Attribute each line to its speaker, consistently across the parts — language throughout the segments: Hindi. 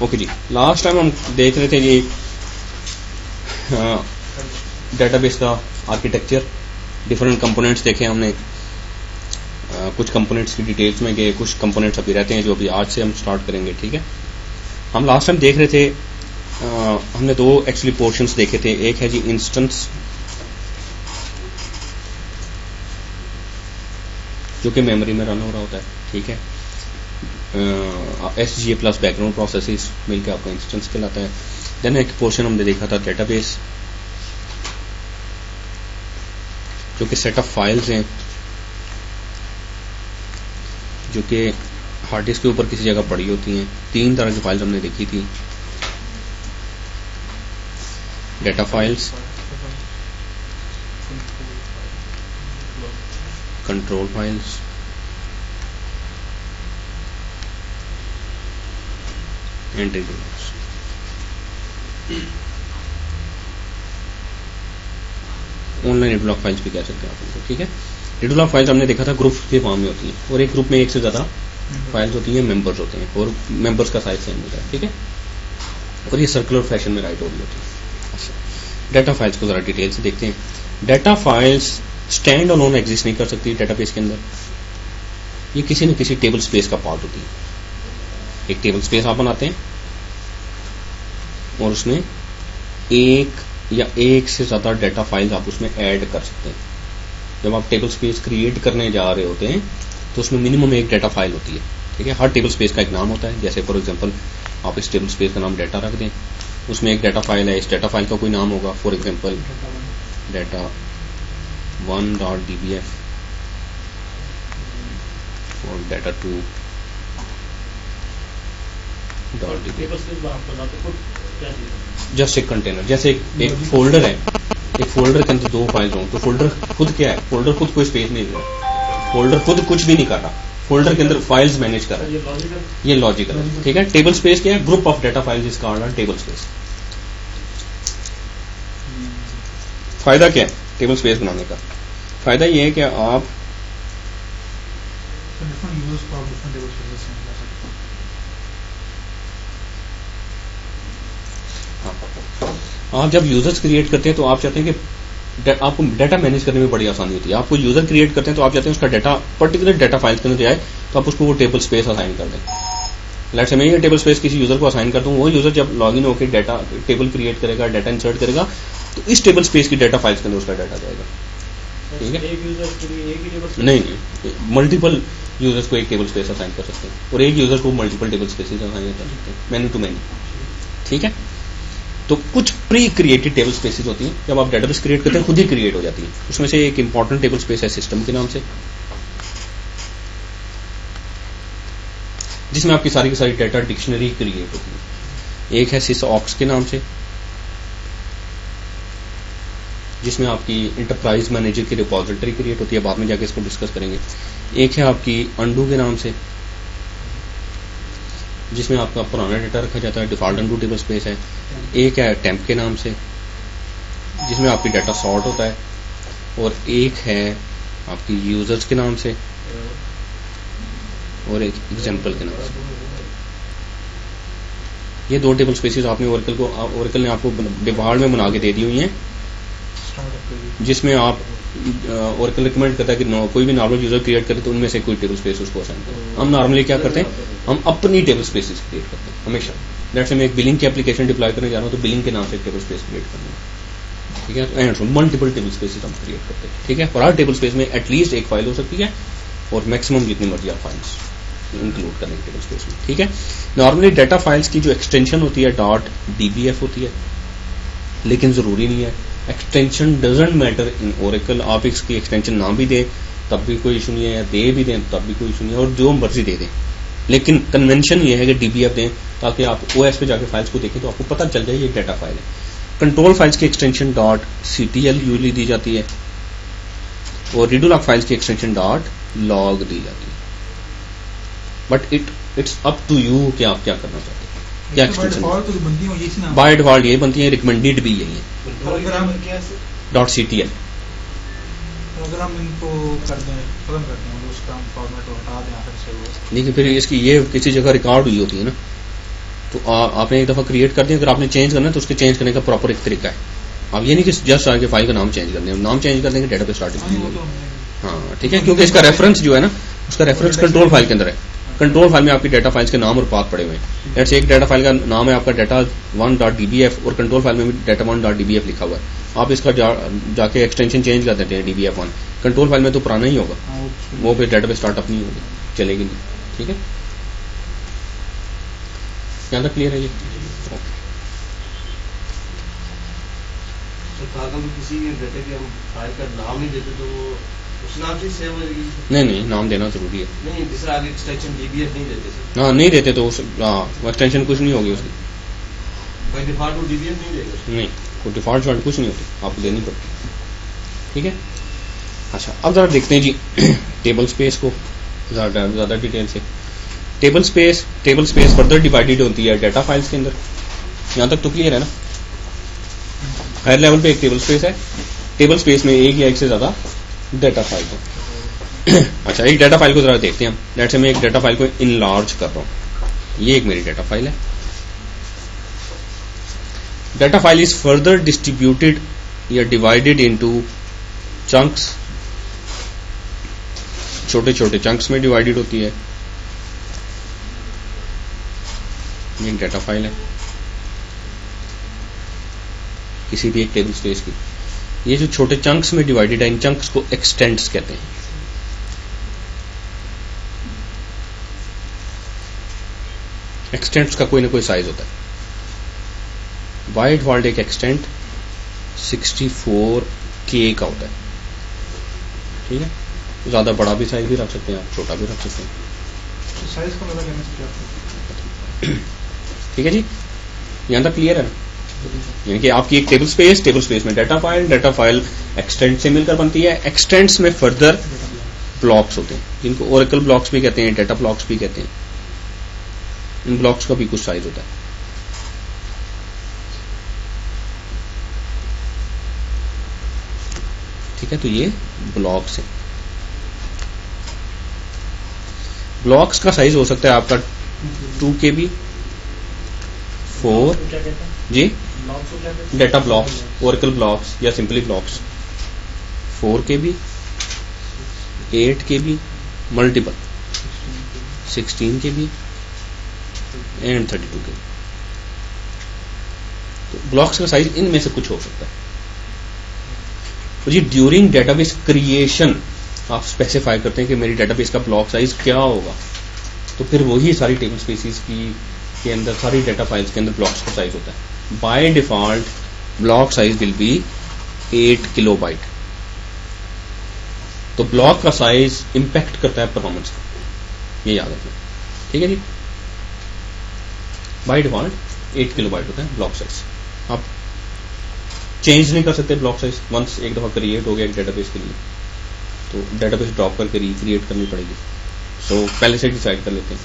Speaker 1: ओके जी, लास्ट टाइम हम देख रहे थे ये डेटाबेस का आर्किटेक्चर, डिफरेंट कंपोनेंट्स देखे हमने। कुछ कंपोनेंट्स की डिटेल्स में गए, कुछ कंपोनेंट्स अभी रहते हैं जो अभी आज से हम स्टार्ट करेंगे। ठीक है, हम लास्ट टाइम देख रहे थे, हमने दो एक्चुअली पोर्शंस देखे थे। एक है जी इंस्टेंस, जो कि मेमोरी में रन हो रहा होता है। ठीक है, SGA प्लस बैकग्राउंड प्रोसेसेस मिलकर आपका इंस्टेंस कहलाता है। देन एक पोर्शन हमने देखा था डेटाबेस, जो कि सेट ऑफ फाइल्स हैं जो कि हार्ड डिस्क के ऊपर किसी जगह पड़ी होती हैं। तीन तरह की फाइल्स हमने देखी थी, data files, control files, and results. Online block files भी कह सकते हैं आप उनको। ठीक है, डेटा ब्लॉक फाइल्स हमने देखा था ग्रुप के फॉर्म में होती हैं, और एक ग्रुप में एक से ज्यादा फाइल्स होती हैं, मेंबर्स होते हैं, और मेंबर्स का साइज सेम होता है। ठीक है, और ये सर्कुलर फैशन में राइट हो रही होती है। डेटा फाइल्स को जरा डिटेल से देखते हैं। Data files stand alone exist नहीं कर सकती डेटाबेस के अंदर, ये किसी न किसी टेबल स्पेस का पार्ट होती है। एक टेबल स्पेस आप बनाते हैं और उसमें एक या एक से ज्यादा डेटा फाइल्स आप उसमें ऐड कर सकते हैं। जब आप टेबल स्पेस क्रिएट करने जा रहे होते हैं तो उसमें मिनिमम एक डेटा फाइल होती है। ठीक है, हर टेबल स्पेस का एक नाम होता है। जैसे फॉर एग्जांपल आप इस टेबल स्पेस का नाम डेटा रख दें, उसमें एक डेटा फाइल है, इस डेटा फाइल का कोई नाम होगा, फॉर एग्जांपल डेटा 1.dbf और डेटा 2.dbf। जस्ट एक कंटेनर, जैसे एक फोल्डर है, एक फोल्डर के अंदर दो फाइल्स हों तो फोल्डर खुद क्या है? फोल्डर खुद कोई स्पेस नहीं दे रहा, फोल्डर खुद कुछ भी नहीं कर रहा, फोल्डर के अंदर फाइल्स मैनेज कर रहा है। ये लॉजिकल है। ठीक है, टेबल स्पेस क्या है? Group of data files is called table space. फायदा क्या है टेबल स्पेस बनाने का? फायदा ये है कि आप जब यूजर्स क्रिएट करते हैं तो आप चाहते हैं कि आपको डेटा मैनेज करने में बड़ी आसानी होती है। आपको यूजर क्रिएट करते हैं तो आप चाहते हैं उसका डाटा पर्टिकुलर डेटा फाइल के अंदर जाए, तो आप उसको वो टेबल स्पेस असाइन कर दें। लेट्स से मैं ये टेबल स्पेस किसी यूजर को असाइन कर दूं, वो यूजर जब लॉग इन होकर डाटा टेबल क्रिएट करेगा, डाटा इंसर्ट करेगा, तो इस टेबल स्पेस की डाटा फाइल्स के अंदर उसका डाटा जाएगा। ठीक है,
Speaker 2: एक यूजर के लिए एक ही टेबल स्पेस?
Speaker 1: नहीं, मल्टीपल यूजर्स को एक टेबल स्पेस असाइन कर सकते हैं, और एक यूजर को मल्टीपल टेबल स्पेसेस असाइन कर सकते हैं, मैनी टू मैनी। ठीक है, तो कुछ प्री क्रिएटेड टेबल स्पेसेस होती हैं, जब आप डेटाबेस क्रिएट करते हैं खुद ही क्रिएट हो जाती हैं। उसमें से एक इंपॉर्टेंट टेबल स्पेस है सिस्टम के नाम से, जिसमें आपकी सारी की सारी डेटा डिक्शनरी क्रिएट होती है। एक है सिसऑक्स के नाम से, जिसमें आपकी इंटरप्राइज मैनेजर की रिपोजिटरी क्रिएट होती है, बाद में जाके इसको डिस्कस करेंगे। एक है आपकी अंडू के नाम से, जिसमें आपका पुराना डेटा रखा जाता है, डिफॉल्ट अंडू टेबल स्पेस है। एक है टेम्प के नाम से, जिसमें आपकी डाटा सॉर्ट होता है, और एक है आपकी यूजर्स के नाम से, और एक एग्जाम्पल के नाम से। ये दो टेबल स्पेसेस आपने ओरेकल ने आपको डिफॉल्ट में बना के दे दी हुई हैं, जिसमें आप ओरेकल रिकमेंड करता है कि कोई भी नॉर्मल यूजर क्रिएट करे तो उनमें से कोई टेबल स्पेस उसको असाइन करें। हम नॉर्मली क्या करते हैं, हम अपनी टेबल स्पेसेस क्रिएट करते हैं हमेशा। लेट्स से मैं एक बिलिंग की एप्लीकेशन डिप्लॉय करने जा रहा हूं, तो बिलिंग के नाम से एक टेबल स्पेस क्रिएट करना है। ठीक है, एंड मल्टीपल टेबल स्पेसेस हम क्रिएट करते हैं। ठीक है, और हर टेबल स्पेस में एटलीस्ट एक फाइल हो सकती है, और मैक्सिमम जितनी मर्जी आप फाइल्स इंक्लूड करें टेबल स्पेस में। ठीक है, नॉर्मली डाटा फाइल्स की जो एक्सटेंशन होती है .dbf होती है, लेकिन जरूरी नहीं है। Extension doesn't matter in Oracle. आप इसकी एक्सटेंशन ना भी दें तब भी कोई इशू नहीं है, दे भी दें तब भी कोई इशू नहीं है, और जो मर्जी दे दें, लेकिन कन्वेंशन ये है कि dbf दें, ताकि आप OS पे जाके फाइल्स को देखें तो आपको पता चल जाए ये डाटा फाइल है। कंट्रोल फाइल्स की एक्सटेंशन .ctl यूजली दी जाती है, और रीडोलॉग फाइल्स की एक्सटेंशन .log दी जाती है। But it's up to you कि आप क्या करना चाहते हैं, क्या एक्सटेंशन। बाय डिफॉल्ट ये बनती है, रिकमेंडेड भी यही है .ctl।
Speaker 3: अगर हम इनको कर दें, खत्म कर दें, उसका हम फॉर्मेट हटा दें, फिर से वो,
Speaker 1: लेकिन फिर इसकी ये किसी जगह रिकॉर्ड हुई होती है ना, तो आपने एक दफ़ा क्रिएट कर दिया, अगर आपने चेंज करना है तो उसके चेंज करने का प्रॉपर एक तरीका है। आप ये नहीं कि जस्ट आके फाइल का नाम चेंज कर दें, नाम चेंज कर देंगे डेटा पे स्टार्टिंग नहीं होगी। हाँ ठीक है, क्योंकि इसका रेफरेंस जो है ना, उसका रेफरेंस कंट्रोल फाइल के अंदर है। कंट्रोल फाइल में आपकी डेटा फाइल्स के नाम और पाथ पड़े हुए हैं। लेट्स एक डेटा फाइल का नाम है आपका data1.dbf और कंट्रोल फाइल में भी data1.dbf लिखा हुआ है। आप इसका जाके एक्सटेंशन चेंज कर देते हैं dbf1, कंट्रोल फाइल में तो पुराना ही होगा, वो फिर डेटा पे स्टार्टअप नहीं होगी, चलेगी नहीं। ठीक है, यहाँ तक क्लियर है जी?
Speaker 2: किसी डेटा के हम फाइल का नाम नहीं देते तो उस नाम से सेव होगी?
Speaker 1: नहीं, नाम देना जरूरी है।
Speaker 2: नहीं, जिस आगे एक्सटेंशन dbf नहीं देते सर।
Speaker 1: हाँ नहीं देते तो वो एक्सटेंशन कुछ नहीं होगी उसकी,
Speaker 2: बाय डिफॉल्ट वो dbf नहीं देगा।
Speaker 1: नहीं, कोई डिफॉल्ट शॉर्ट कुछ नहीं होती, आपको देनी पड़ती। ठीक है, अच्छा अब जरा देखते हैं जी टेबल स्पेस को ज़्यादा डिटेल से। टेबल स्पेस फर्दर डिवाइडेड होती है डेटा फाइल्स के अंदर। यहाँ तक तो क्लियर है ना? हायर लेवल पे एक टेबल स्पेस है, टेबल स्पेस में एक या एक से ज़्यादा डेटा फाइल है। अच्छा, एक डेटा फाइल को जरा देखते हैं हम। लेट्स से मैं एक डेटा फाइल को इनलार्ज कर रहा हूँ, ये एक मेरी डेटा फाइल है। Data file is further distributed या डिवाइडेड इनटू चंक्स, छोटे छोटे चंक्स में डिवाइडेड होती है। ये एक डेटा फाइल है किसी भी एक टेबल स्पेस की। ये जो छोटे चंक्स में डिवाइडेड है, इन चंक्स को एक्सटेंट्स कहते हैं। एक्सटेंट्स का कोई ना कोई साइज होता है। बाय डिफॉल्ट एक एक्सटेंट 64K का होता है। ठीक है, ज्यादा बड़ा भी साइज भी रख सकते हैं आप, छोटा भी रख सकते हैं।
Speaker 3: तो साइज का पता करने से क्या होता है?
Speaker 1: ठीक है जी, यहां तक क्लियर है? यानी कि आपकी एक टेबल स्पेस में डेटा फाइल एक्सटेंट से मिलकर बनती है। एक्सटेंट्स में फर्दर ब्लॉक्स होते हैं, जिनको ओरेकल ब्लॉक्स भी कहते हैं, डेटा ब्लॉक्स भी कहते हैं। इन ब्लॉक्स का भी कुछ साइज होता है। ठीक है, तो ये ब्लॉक्स हैं। ब्लॉक्स का साइज हो सकता है आपका 2KB, 4 जी, डेटा ब्लॉक्स, ओरेकल ब्लॉक्स या simply blocks, 4KB, 8KB, multiple 16KB and 32KB। तो ब्लॉक्स का साइज इनमें से कुछ हो सकता है। तो जी ड्यूरिंग डेटाबेस क्रिएशन आप स्पेसिफाई करते हैं कि मेरी डेटाबेस का ब्लॉक साइज क्या होगा, तो फिर वही सारी टेबल स्पेसिस के अंदर, सारी डेटा फाइल्स के अंदर ब्लॉक्स का साइज होता है। By default block size will be 8 kilobyte. तो ब्लॉक का साइज इंपैक्ट करता है परफॉर्मेंस को, ये याद रखना। ठीक है जी, बाय डिफॉल्ट 8 किलोबाइट होता है ब्लॉक साइज। आप चेंज नहीं कर सकते ब्लॉक साइज, वंस एक दफा क्रिएट हो गया एक डेटाबेस के लिए तो डेटाबेस ड्रॉप करके रिक्रिएट करनी पड़ेगी। सो पहले से डिसाइड कर लेते हैं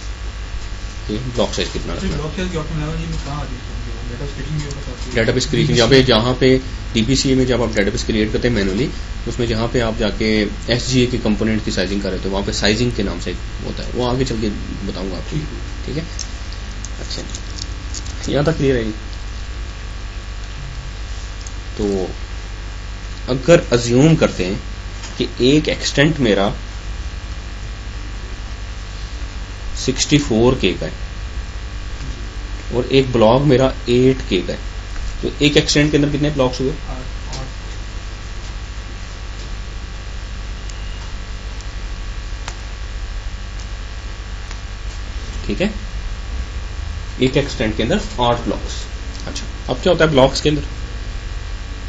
Speaker 1: कि ब्लॉक साइज कितना रखना है। डेटाबेस क्रिएशन जहाँ पे DBCA में जब आप डेटाबेस क्रिएट करते हैं मैनुअली, उसमें जहाँ पे आप जाके SGA के कंपोनेंट की साइजिंग कर रहे थे, वहाँ पे साइजिंग के नाम से होता है, वो आगे चल के बताऊंगा आपको। ठीक है, अच्छा यहाँ तक क्लियर है। तो अगर अज्यूम करते हैं कि एक एक्सटेंट मेरा 64K का है और एक ब्लॉक मेरा 8K का है, तो एक एक्सटेंट के अंदर कितने ब्लॉक्स हुए?
Speaker 3: 8।
Speaker 1: ठीक है, एक एक्सटेंट के अंदर 8 ब्लॉक्स। अच्छा, अब क्या होता है ब्लॉक्स के अंदर?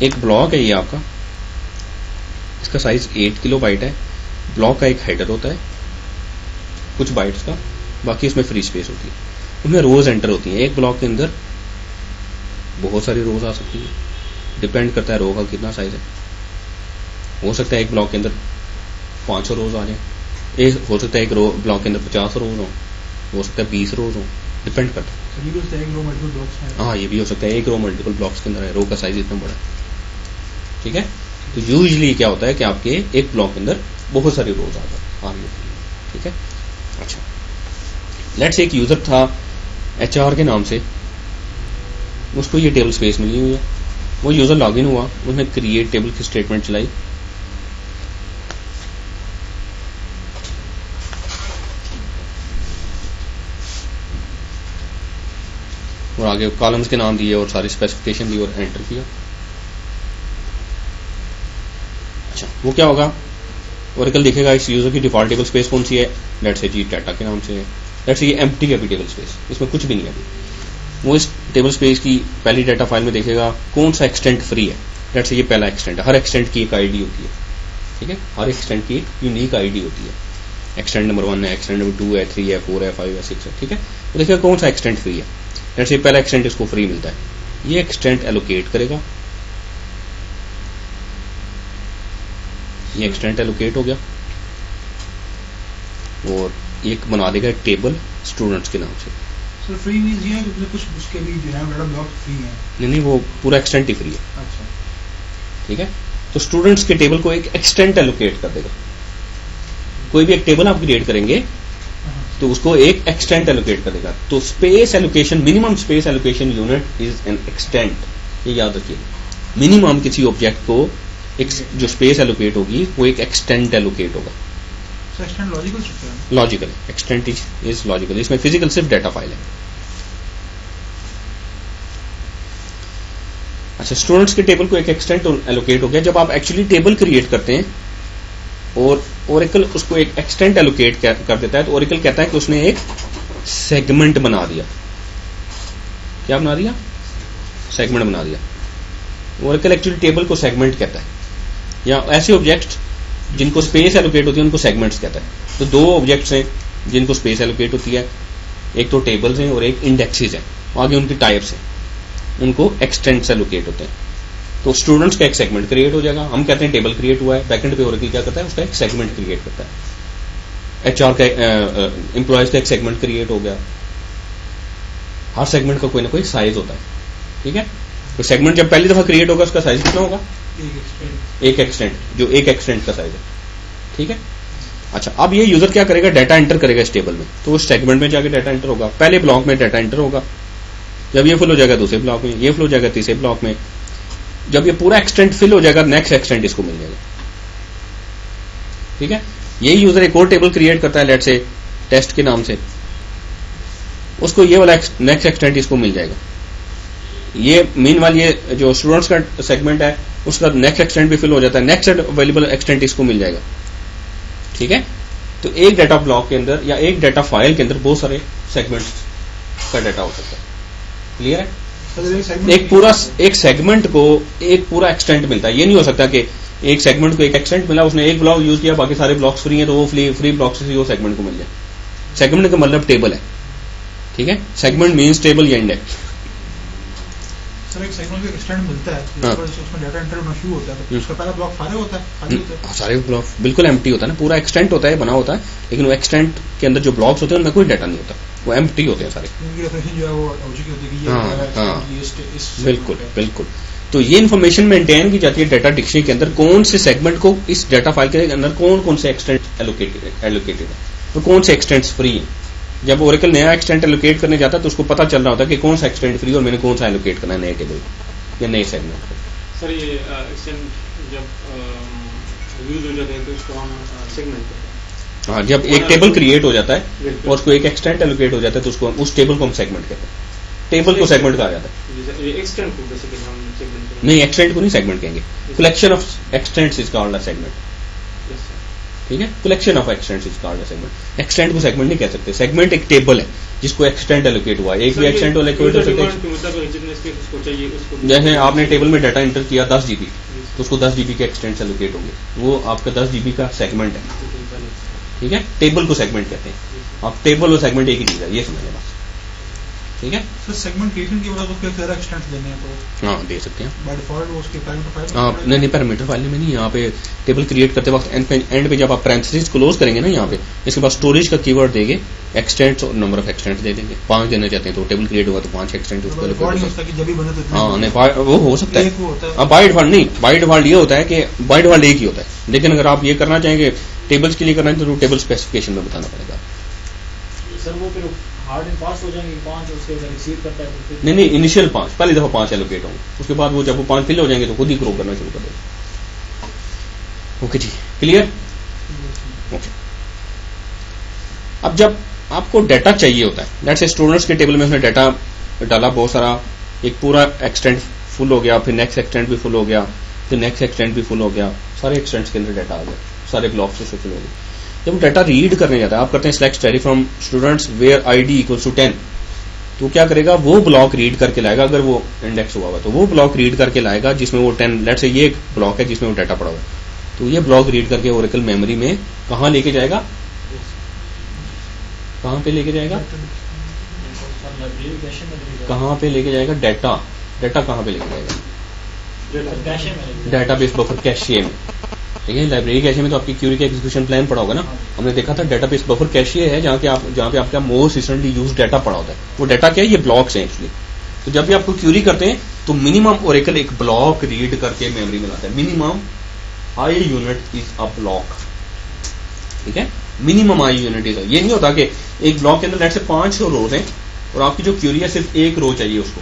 Speaker 1: एक ब्लॉक है ये आपका, इसका साइज 8 किलोबाइट है। ब्लॉक का एक हेडर होता है कुछ बाइट्स का, बाकी इसमें फ्री स्पेस होती है, उसमें रोज एंटर होती हैं। एक ब्लॉक के अंदर बहुत सारी रोज आ सकती है, डिपेंड करता है रो का कितना साइज है। हो सकता है एक ब्लॉक के अंदर 500 रोज आ जाए, एक हो सकता है एक ब्लॉक के अंदर 50 रोज हो सकता है 20 रोज हो, डिपेंड करता है। हाँ, ये भी हो सकता है एक रो मल्टीपल ब्लॉक्स के अंदर है, रो का साइज इतना बड़ा है। ठीक है, तो यूजुअली क्या होता है कि आपके एक ब्लॉक के अंदर बहुत सारी रोज आ रही होती है। ठीक है, अच्छा लेट्स एक यूजर था HR के नाम से, उसको ये टेबल स्पेस मिली हुई है। वो यूजर लॉगिन हुआ, उसने क्रिएट टेबल की स्टेटमेंट चलाई, और आगे कॉलम्स के नाम दिए और सारी स्पेसिफिकेशन दी और एंटर किया। अच्छा, वो क्या होगा, ओरेकल देखेगा इस यूजर की डिफॉल्ट टेबल स्पेस कौन सी है, लेट्स से जी डाटा के नाम से है, लेट्स से ये एम्प्टी है टेबल स्पेस, इसमें कुछ भी नहीं है अभी। वो इस टेबल स्पेस की पहली डाटा फाइल में देखेगा कौन सा एक्सटेंट फ्री है, लेट्स से ये पहला एक्सटेंट है। हर एक्सटेंट की एक आईडी होती है, ठीक है, हर एक्सटेंट की एक यूनिक आईडी होती है। एक्सटेंट नंबर 1 है, एक्सटेंट नंबर 2 है, 3 है, 4 है, 5 है, 6 है, ठीक है। तो देखिएगा कौन सा एक्सटेंट फ्री है, लेट्स से पहला एक्सटेंट इसको फ्री मिलता है, ये एक्सटेंट एलोकेट करेगा, ये एक्सटेंट एलोकेट हो गया, और एक बना देगा एक टेबल स्टूडेंट्स के नाम से।
Speaker 3: सर फ्री मींस ये है कि कुछ उसके भी जो है बड़ा ब्लॉक फ्री है?
Speaker 1: नहीं, वो पूरा एक्सटेंट ही फ्री है।
Speaker 3: अच्छा,
Speaker 1: ठीक है, तो स्टूडेंट्स के टेबल को एक एक्सटेंट एलोकेट कर देगा। कोई भी एक टेबल आप क्रिएट करेंगे तो उसको एक एक्सटेंट एलोकेट कर देगा। तो space allocation, minimum space allocation unit is an extent, ये याद रखिए। मिनिमम किसी ऑब्जेक्ट को एक जो स्पेस एलोकेट होगी वो एक एक्सटेंट एलोकेट होगा।
Speaker 3: एक्सटेंट लॉजिकल स्ट्रक्चर है?
Speaker 1: लॉजिकल, एक्सटेंट इज लॉजिकल, इसमें फिजिकल सिर्फ डाटा फाइल है। अच्छा, स्टूडेंट्स के टेबल को एक एक्सटेंट एलोकेट हो गया। जब आप एक्चुअली टेबल क्रिएट करते हैं और ओरेकल उसको एक एक्सटेंट एलोकेट कर देता है, तो ओरेकल कहता है कि उसने एक सेगमेंट बना दिया। क्या बना दिया? सेगमेंट बना दिया। ओरेकल एक्चुअली टेबल को सेगमेंट कहता है, या ऐसे ऑब्जेक्ट्स जिनको स्पेस एलोकेट होती है उनको सेगमेंट्स कहता है। तो दो ऑब्जेक्ट्स हैं जिनको स्पेस एलोकेट होती है, एक तो टेबल्स हैं और एक इंडेक्सेस हैं, आगे उनकी टाइप्स हैं, उनको एक्सटेंट्स एलोकेट होते हैं। तो स्टूडेंट्स का एक सेगमेंट क्रिएट हो जाएगा। हम कहते हैं टेबल क्रिएट हुआ है, बैकएंड पे ओरेकल क्या करता है, उसका एक सेगमेंट क्रिएट करता है। HR का एम्प्लॉयज का एक सेगमेंट क्रिएट हो गया। हर सेगमेंट का कोई ना कोई साइज होता है, ठीक है। तो सेगमेंट जब पहली दफा क्रिएट होगा उसका साइज कितना होगा? एक एक्सटेंट, जो एक एक्सटेंट का साइज है, ठीक है। अच्छा, अब ये यूजर क्या करेगा, डाटा एंटर करेगा इस टेबल में, तो उस सेगमेंट में जाके डाटा एंटर होगा। पहले ब्लॉक में डाटा एंटर होगा, जब ये फिल हो जाएगा दूसरे ब्लॉक में, ये फिल हो जाएगा तीसरे ब्लॉक में, जब ये पूरा एक्सटेंट फिल हो जाएगा नेक्स्ट एक्सटेंट इसको मिल जाएगा, ठीक है। यही यूजर एक और टेबल क्रिएट करता है, लेट्स से टेस्ट के नाम से, उसको ये वाला नेक्स्ट एक्सटेंट इसको मिल जाएगा। ये मीनवाइल ये जो स्टूडेंट्स का सेगमेंट है उसका नेक्स्ट एक्सटेंट भी फिल हो जाता है, नेक्स्ट अवेलेबल एक्सटेंट इसको मिल जाएगा, ठीक है। तो एक डाटा ब्लॉक के अंदर या एक डाटा फाइल के अंदर बहुत सारे सेगमेंट्स का डाटा हो सकता है। क्लियर है? एक पूरा एक सेगमेंट को एक पूरा एक्सटेंट मिलता है। ये नहीं हो सकता कि एक सेगमेंट को एक एक्सटेंट मिला, उसने एक ब्लॉक यूज किया, बाकी सारे ब्लॉक्स फ्री हैं, तो वो फ्री ब्लॉक से वो सेगमेंट को मिल जाए। सेगमेंट का मतलब टेबल है, ठीक है। सेगमेंट मीन्स टेबल या इंडेक्स।
Speaker 3: सर एक सेगमेंट का एक्सटेंट मिलता है, उसमें डाटा एंटर होना शुरू होता है, तो उसका पहला ब्लॉक खाली होता है, खाली होता है।
Speaker 1: सारे ब्लॉक बिल्कुल एम्प्टी होता है ना, पूरा एक्सटेंट होता है, बना होता है, लेकिन वो एक्सटेंट के अंदर जो ब्लॉक्स होते हैं उनमें कोई डाटा नहीं होता, वो एम्प्टी होते हैं सारे।
Speaker 3: उनकी डेफिनेशन जो है वो ऑब्जेक्ट होती है कि ये
Speaker 1: बिल्कुल बिल्कुल। तो ये इन्फॉर्मेशन मेंटेन की जाती है डाटा डिक्शनरी के अंदर, कौन से सेगमेंट को इस डाटा फाइल के अंदर कौन कौन से एक्सटेंट एलोकेटेड है, तो कौन से एक्सटेंट्स फ्री है। जब ओरेकल नया एक्सटेंट एलोकेट करने जाता है तो उसको पता चल रहा होता है कि कौन सा एक्सटेंट फ्री और मैंने कौन सा एलोकेट करना है नए टेबल या नए सेगमेंट को।
Speaker 4: सर ये एक्सटेंट जब यूज हो जाते हैं तो उसको हम सेगमेंट करते हैं।
Speaker 1: हाँ, जब एक टेबल क्रिएट हो जाता है और उसको एक एक्सटेंट एलोकेट हो जाता है तो उसको उस टेबल को हम सेगमेंट कहते हैं। टेबल को सेगमेंट कहा जाता है।
Speaker 4: एक्सटेंट को बेसिकली हम सेगमेंट
Speaker 1: नहीं, एक्सटेंट को नहीं सेगमेंट कहेंगे, collection of extents is called a segment, ठीक है। Collection of extents is called a segment. Extent को सेगमेंट नहीं कह सकते। सेगमेंट एक टेबल है जिसको एक्सटेंट एलोकेट हुआ है, एक भी एक्सटेंट एलोकेट हो सकता है। जैसे आपने टेबल में डाटा एंटर किया 10 GB, तो उसको 10 GB के एक्सटेंट्स एलोकेट होंगे, वो आपका 10 GB का सेगमेंट है, ठीक है। टेबल को सेगमेंट कहते हैं। आप टेबल और सेगमेंट एक ही चीज है, ये समझ बस, ठीक है।
Speaker 3: सर सेगमेंटेशन की वजह से फिर एक्सटेंट्स देने हैं तो
Speaker 1: हाँ दे सकते हैं
Speaker 3: बाय डिफॉल्ट उसके पैरामीटर फाइल
Speaker 1: आप नहीं पैरामीटर फाइल में नहीं, यहाँ पे टेबल क्रिएट करते वक्त एंड पे जब आप पैरेंथेसिस क्लोज करेंगे ना यहाँ पे, इसके बाद स्टोरेज का कीवर्ड देंगे, एक्सटेंट्स और नंबर ऑफ एक्सटेंट्स दे देंगे। 5 देना चाहते हैं तो टेबल क्रिएट होगा तो 5 एक्सटेंट उसको
Speaker 3: रिकॉर्ड नहीं होता कि जब भी बने तो
Speaker 1: हाँ नहीं वो हो सकता
Speaker 3: एक वो होता
Speaker 1: है।
Speaker 3: है।
Speaker 1: बाय डिफॉल्ट नहीं, बाय डिफॉल्ट ये होता है कि बाय डिफॉल्ट एक ही होता है, लेकिन अगर आप ये करना चाहेंगे टेबल्स के लिए करना है तो टेबल स्पेसिफिकेशन में बताना पड़ेगा।
Speaker 4: सर वो फिर हार्ड एंड फास्ट हो जाएंगे 5, उसके अगर एक्सीड करता है तो फिर
Speaker 1: नहीं, इनिशियल 5, पहली दफा 5 एलोकेट होंगे, उसके बाद वो जब वो 5 फिल हो जाएंगे तो खुद ही ग्रो करना शुरू कर देगा। ओके जी, क्लियर? ओके। अब जब आपको डाटा चाहिए होता है, लेट्स से स्टूडेंट्स के टेबल में उसने डाटा डाला बहुत सारा, एक पूरा एक्सटेंट फुल हो गया, फिर नेक्स्ट एक्सटेंट भी फुल हो गया, फिर नेक्स्ट एक्सटेंट भी फुल हो गया, सारे एक्सटेंट्स के अंदर डाटा आ गया, सारे ब्लॉक्स से फुल हो गए। जब डाटा रीड करने जाता है, आप करते हैं select study from students where ID equals to 10, तो क्या करेगा, वो ब्लॉक रीड करके लाएगा, अगर वो इंडेक्स हुआ हुआ तो वो ब्लॉक रीड करके लाएगा जिसमें वो 10, लेट्स से ये एक ब्लॉक है जिसमें वो डाटा पड़ा हुआ है, तो ये ब्लॉक रीड करके ओरेकल मेमोरी में कहाँ लेके जाएगा, कहाँ पे लेके जाएगा, कहाँ पे लेके जाएगा, डाटा कहाँ पे लेके जाएगा, डाटाबेस बफर कैशिए में। ठीक है, लाइब्रेरी कैशिए में तो आपकी क्यूरी का एग्जीक्यूशन प्लान पड़ा होगा ना, हमने देखा था डाटाबेस बफर कैशिए है जहाँ पे आपका मोस्ट रिसेंटली यूज डाटा पड़ा होता है। वो डाटा क्या है, ये ब्लॉक्स हैं एक्चुअली। तो जब भी आपको क्यूरी करते हैं तो मिनिमम ओरेकल एक ब्लॉक रीड करके मेमोरी में लाता है, minimum I unit is a block. ठीक है, मिनिमम आई यूनिट इज, ये नहीं होता कि एक ब्लॉक के अंदर लेट से 500 रोज हैं और आपकी जो क्यूरी है सिर्फ एक रो चाहिए उसको,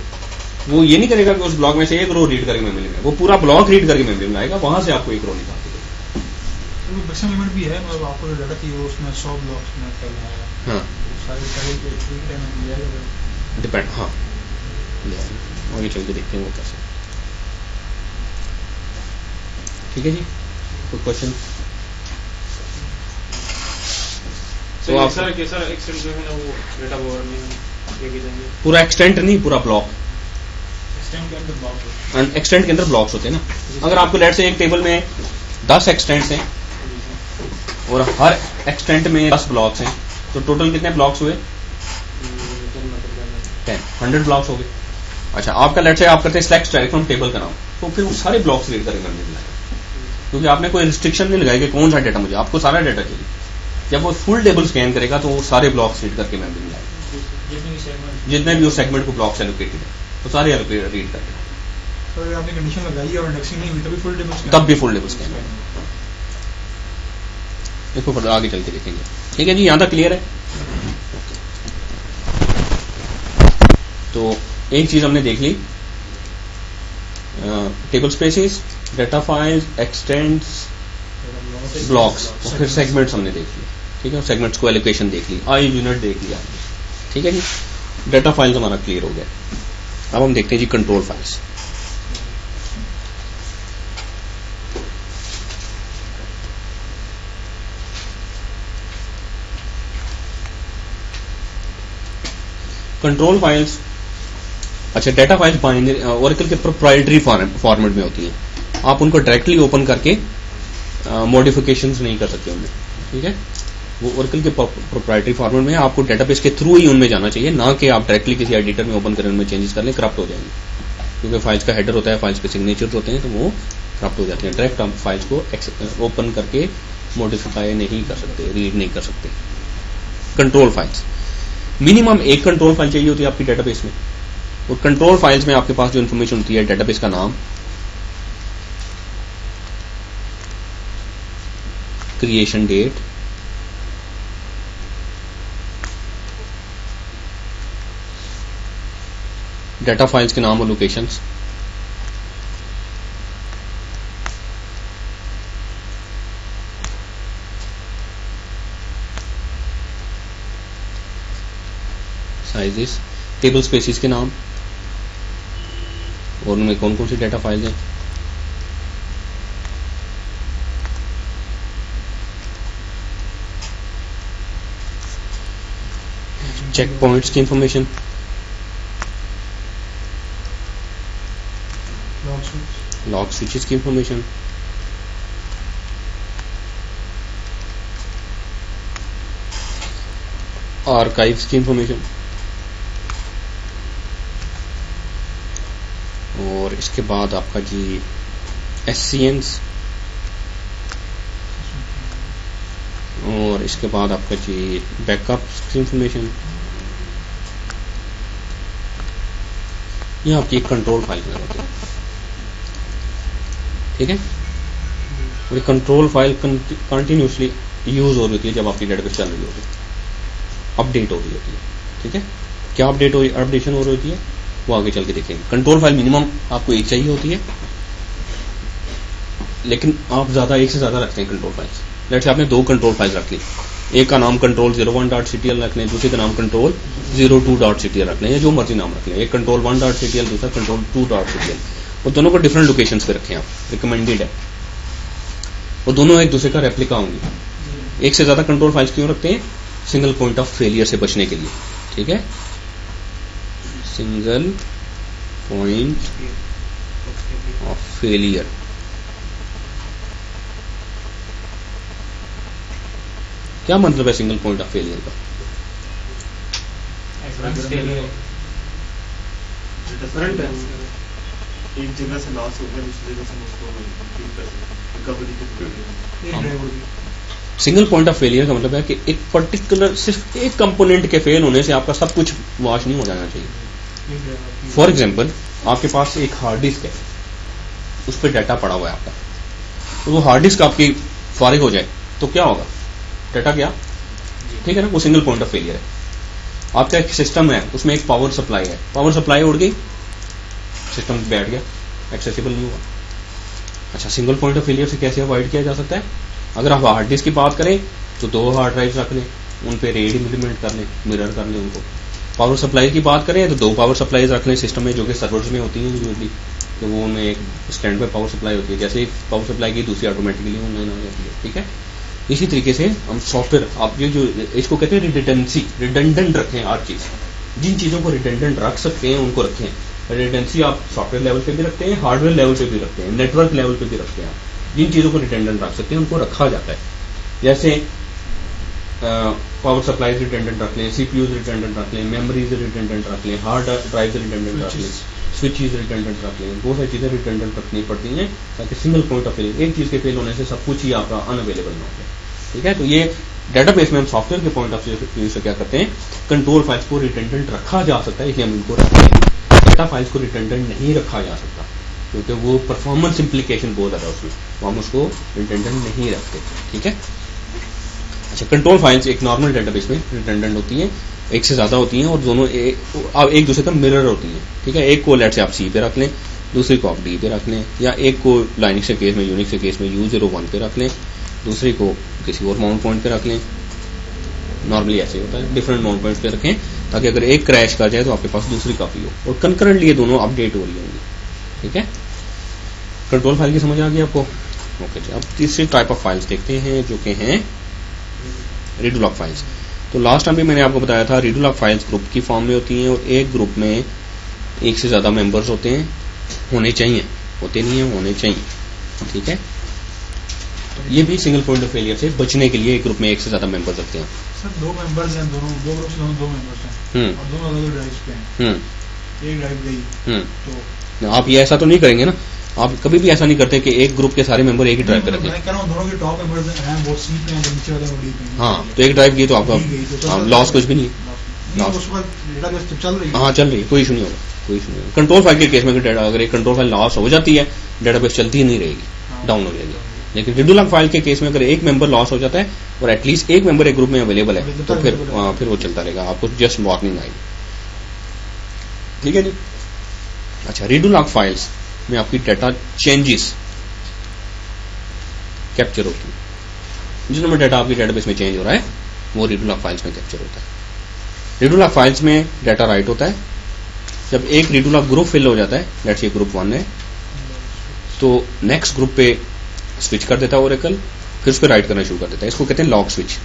Speaker 1: वो ये नहीं करेगा कि उस ब्लॉक में से एक रो रीड करके मेमोरी में, वो पूरा ब्लॉक रीड करके मेमोरी में लाएगा, वहां से आपको एक रो निकाल देगा।
Speaker 3: तो मैक्सिमम लिमिट भी है, मतलब आपको जो डाटा चाहिए उसमें 100 ब्लॉक्स में करना है।
Speaker 1: हाँ,
Speaker 3: सारे
Speaker 1: डिपेंड, हाँ आगे चल के देखते हैं वो कैसे। ठीक है जी, कोई क्वेश्चन?
Speaker 4: तो आप सर कैसा एक्सटेंट जो है ना वो डाटा बफर में लेके जाएंगे,
Speaker 1: पूरा एक्सटेंट नहीं, पूरा ब्लॉक।
Speaker 4: एक्सटेंट के अंदर ब्लॉक है,
Speaker 1: एक्सटेंट के अंदर ब्लॉक्स होते हैं ना। अगर आपको लेट से एक टेबल में 10 एक्सटेंट्स हैं और हर एक्सटेंट में 10 ब्लॉक्स हैं, तो टोटल कितने ब्लॉक्स हुए, 10, 100 ब्लॉक्स हो गए। अच्छा, आपका लेट से आप करते हैं सिलेक्ट स्टाइल फ्रॉम टेबल का नाम, तो फिर वो सारे ब्लॉक्स रीड करके मेमोरी में लाएगा, क्योंकि आपने कोई रिस्ट्रिक्शन नहीं लगाई कि कौन सा डाटा मुझे, आपको सारा डाटा चाहिए। जब वो फुल टेबल स्कैन करेगा तो वो सारे ब्लॉक्स रीड करके मेमोरी में लाएगा, जितने भी उस सेगमेंट को ब्लॉक्स एलोकेटेड है तो सारे रीड करके,
Speaker 3: तो आपने कंडीशन लगाई और इंडेक्सिंग नहीं हुई तभी फुल टेबल स्कैन,
Speaker 1: तब भी फुल टेबल स्कैन। इसको फिर आगे चल के देखेंगे। ठीक है जी, यहां तक क्लियर है? तो एक चीज हमने देख ली, table spaces, data files, extends, blocks, और फिर सेगमेंट्स हमने देख लिया। ठीक है, सेगमेंट्स को एलोकेशन देख ली, आई यूनिट देख लिया। ठीक है जी, डाटा फाइल्स हमारा क्लियर हो गया। अब हम देखते हैं जी कंट्रोल फाइल्स। कंट्रोल फाइल्स, अच्छा डाटा फाइल्स बाइनरी ओरेकल के प्रोप्राइटरी फॉर्मेट में होती हैं, आप उनको डायरेक्टली ओपन करके मॉडिफिकेशंस नहीं कर सकते उनमें। ठीक है, वो ओरेकल के प्रोप्राइटरी फॉर्मेट में, आपको डेटाबेस के थ्रू ही उनमें जाना चाहिए, ना कि आप डायरेक्टली किसी एडिटर में ओपन करें उनमें चेंजेस कर लें, करप्ट हो जाएंगे, क्योंकि फाइल्स का हेडर होता है, फाइल्स के सिग्नेचर्स होते हैं, तो वो करप्ट हो जाते हैं। डायरेक्ट आप फाइल्स को ओपन करके मॉडिफाई नहीं कर सकते, रीड नहीं कर सकते। कंट्रोल फाइल्स, मिनिमम एक कंट्रोल फाइल चाहिए होती है आपकी डेटाबेस में, और कंट्रोल फाइल्स में आपके पास जो इन्फॉर्मेशन होती है, डेटाबेस का नाम, क्रिएशन डेट, डाटा फाइल्स के नाम और लोकेशंस, साइजेस, टेबल स्पेसिस के नाम और उनमें कौन कौन सी डाटा फाइल्स हैं, चेक पॉइंट्स की इंफॉर्मेशन, लॉग स्विचेस की इंफॉर्मेशन, आर्काइव्स की इंफॉर्मेशन, और इसके बाद आपका जी SCNs, और इसके बाद आपका जी बैकअप्स की इंफॉर्मेशन। ये आपकी एक कंट्रोल फाइल में होती है। ठीक है, और ये कंट्रोल फाइल कंटिन्यूसली यूज हो रही होती है जब आपकी डेटाबेस चल रही होती है, अपडेट हो रही होती है। ठीक है, क्या अपडेशन हो रही होती है वो आगे चल के देखेंगे। कंट्रोल फाइल मिनिमम आपको एक चाहिए होती है, लेकिन आप एक से ज्यादा रखते हैं कंट्रोल फाइल्स। लेट्स से आपने 2 कंट्रोल फाइल्स रख ली, एक का नाम कंट्रोल 01.ctl रख लें, दूसरे का नाम कंट्रोल 02.ctl रख लें, या जो मर्जी नाम रख लें। एक कंट्रोल 1.ctl, दूसरा कंट्रोल 2.ctl, और दोनों को डिफरेंट लोकेशंस पे रखें आप, रिकमेंडेड है। और दोनों एक दूसरे का रेप्लिका होंगे। एक से ज्यादा कंट्रोल फाइल्स क्यों रखते हैं? सिंगल पॉइंट ऑफ फेलियर से बचने के लिए, ठीक है, सिंगल पॉइंट ऑफ फेलियर। क्या मतलब है सिंगल पॉइंट ऑफ फेलियर का?
Speaker 2: एक जगह से लॉस हो गया, दूसरी जगह से उसको recovery
Speaker 1: single point of failure का मतलब है कि एक पर्टिकुलर सिर्फ एक कंपोनेंट के फेल होने से आपका सब कुछ वॉश नहीं हो जाना चाहिए। फॉर एग्जाम्पल, आपके पास एक हार्ड डिस्क है, उस पर डाटा पड़ा हुआ है आपका, तो वो हार्ड डिस्क आपकी फारिग हो जाए तो क्या होगा? डाटा क्या, ठीक है ना, वो सिंगल पॉइंट ऑफ फेलियर है। आपका एक सिस्टम है, उसमें एक पावर सप्लाई है, पावर सप्लाई उड़ गई, सिस्टम बैठ गया, एक्सेसिबल नहीं हुआ। अच्छा, सिंगल पॉइंट ऑफ फेलियर से कैसे अवॉइड किया जा सकता है? अगर आप हार्ड डिस्क की बात करें तो 2 हार्ड ड्राइव रख लें, उन पे रेड इम्प्लीमेंट कर लें, मिरर कर लें उनको। पावर सप्लाई की बात करें तो 2 पावर सप्लाईज रख लें सिस्टम में, जो कि सर्वर्स में होती हैं यूजली, तो वो उनमें एक स्टैंड पे पावर सप्लाई होती है, जैसे पावर सप्लाई की दूसरी ऑटोमेटिकली ऑनलाइन आ जाती है, ठीक है। इसी तरीके से हम सॉफ्टवेयर, आप ये जो इसको कहते हैं रिडंडेंसी, रिडंडेंट रखें हर चीज, जिन चीजों को रिडंडेंट रख सकते हैं उनको रखें। रिडंडेंसी आप सॉफ्टवेयर लेवल पे भी रखते हैं, हार्डवेयर लेवल पे भी रखते हैं, नेटवर्क लेवल पे भी रखते हैं। जिन चीजों को रिडंडेंट रख सकते हैं उनको रखा जाता है, जैसे पावर सप्लाई रिडंडेंट रख लें, सीपीयूज रिडंडेंट रख लें, मेमोरीज रिडंडेंट रख लें, हार्ड ड्राइव रिडंडेंट रख लें, स्विचेस रिडंडेंट रख लें, बहुत सारी चीजें रिडंडेंट रखनी पड़ती हैं ताकि सिंगल पॉइंट ऑफ फेलियर, एक चीज के फेल होने से सब कुछ ही आपका अनअवेलेबल ना हो, ठीक है। तो ये डेटाबेस में हम सॉफ्टवेयर के पॉइंट ऑफ व्यू से क्या करते हैं, कंट्रोल फाइल्स को रिडंडेंट रखा जा सकता है, इसलिए हम इनको रखते हैं। डेटा फाइल्स को रिडंडेंट नहीं रखा जा सकता क्योंकि वो परफॉर्मेंस इंप्लीकेशन बहुत ज्यादा उसमें, तो हम उसको रिडंडेंट नहीं रखते, ठीक है। अच्छा, कंट्रोल फाइल्स एक नॉर्मल डेटाबेस में रिडंडेंट होती हैं, एक से ज्यादा होती हैं, और दोनों एक दूसरे का मिरर होती हैं, ठीक है। एक को लेट से आप सी पे रख लें, दूसरी को आप डी पे रख लें, या एक को लाइनिक्स के केस में, यूनिक्स के केस में U01 पे रख लें, दूसरी को किसी और माउंट पॉइंट पे रख लें। नॉर्मली ऐसे होता है, डिफरेंट माउंट पॉइंट पे रखें ताकि अगर एक क्रैश कर जाए तो आपके पास दूसरी कॉपी हो, और कंकरेंटली ये दोनों अपडेट हो रही होंगी, ठीक है। कंट्रोल फाइल की समझ आ गई आपको? ओके जी। अब तीसरी टाइप ऑफ फाइल्स देखते हैं जो कि हैं रीडू लॉग फाइल्स। तो लास्ट टाइम भी मैंने आपको बताया था, रीडू लॉग फाइल्स ग्रुप की फॉर्म में होती हैं, और एक ग्रुप में एक से ज्यादा मेंबर्स होते हैं, होने चाहिए, होते नहीं है, होने चाहिए, ठीक है। ये भी सिंगल पॉइंट ऑफ फेलियर से बचने के लिए एक ग्रुप में एक से ज्यादा मेंबर्स रखते हैं।
Speaker 3: सर 2 मेंबर्स हैं, दोनों 2 ग्रुप्स में 2 मेंबर्स हैं, और दोनों अलग ड्राइव्स पे हैं, एक ड्राइव गई, तो आप
Speaker 1: ये ऐसा तो नहीं करेंगे ना, आप कभी भी ऐसा नहीं करते कि एक ग्रुप के सारे मेंबर एक ही ड्राइव पे रखें।
Speaker 3: मैं कह रहा हूं दोनों के टॉप मेंबर्स हैं, वो सी पे हैं, नीचे वाले डी पे हैं।
Speaker 1: हाँ, तो एक ड्राइव की तो आपका लॉस कुछ भी नहीं है,
Speaker 3: उसके बाद डेटाबेस चल रही है।
Speaker 1: हाँ, चल रही है, कोई इशू नहीं होगा, कोई इशू नहीं होगा। कंट्रोल फाइल के केस में अगर एक कंट्रोल फाइल लॉस हो जाती है, डेटाबेस चलती ही नहीं रहेगी, डाउन हो जाएगी। लेकिन रीडू लॉग फाइल के केस में अगर एक मेंबर लॉस हो जाता है और एटलीस्ट एक मेंबर एक ग्रुप में अवेलेबल है, तो फिर वो चलता रहेगा, आपको जस्ट वार्निंग आएगी, ठीक है जी। अच्छा, रीडू लॉग फाइल्स में आपकी डाटा चेंजेस कैप्चर होती है, जिस नंबर डाटा आपकी डेटाबेस में चेंज हो रहा है वो रीडू लॉग फाइल्स में कैप्चर होता है। रीडू लॉग फाइल्स में डाटा राइट होता है, जब एक रीडू लॉग ग्रुप फिल हो जाता है, लेट्स से ग्रुप 1 है, तो नेक्स्ट ग्रुप पे स्विच कर देता है ओरेकल, फिर उस पर राइट करना शुरू कर देता है, इसको कहते हैं लॉग स्विच।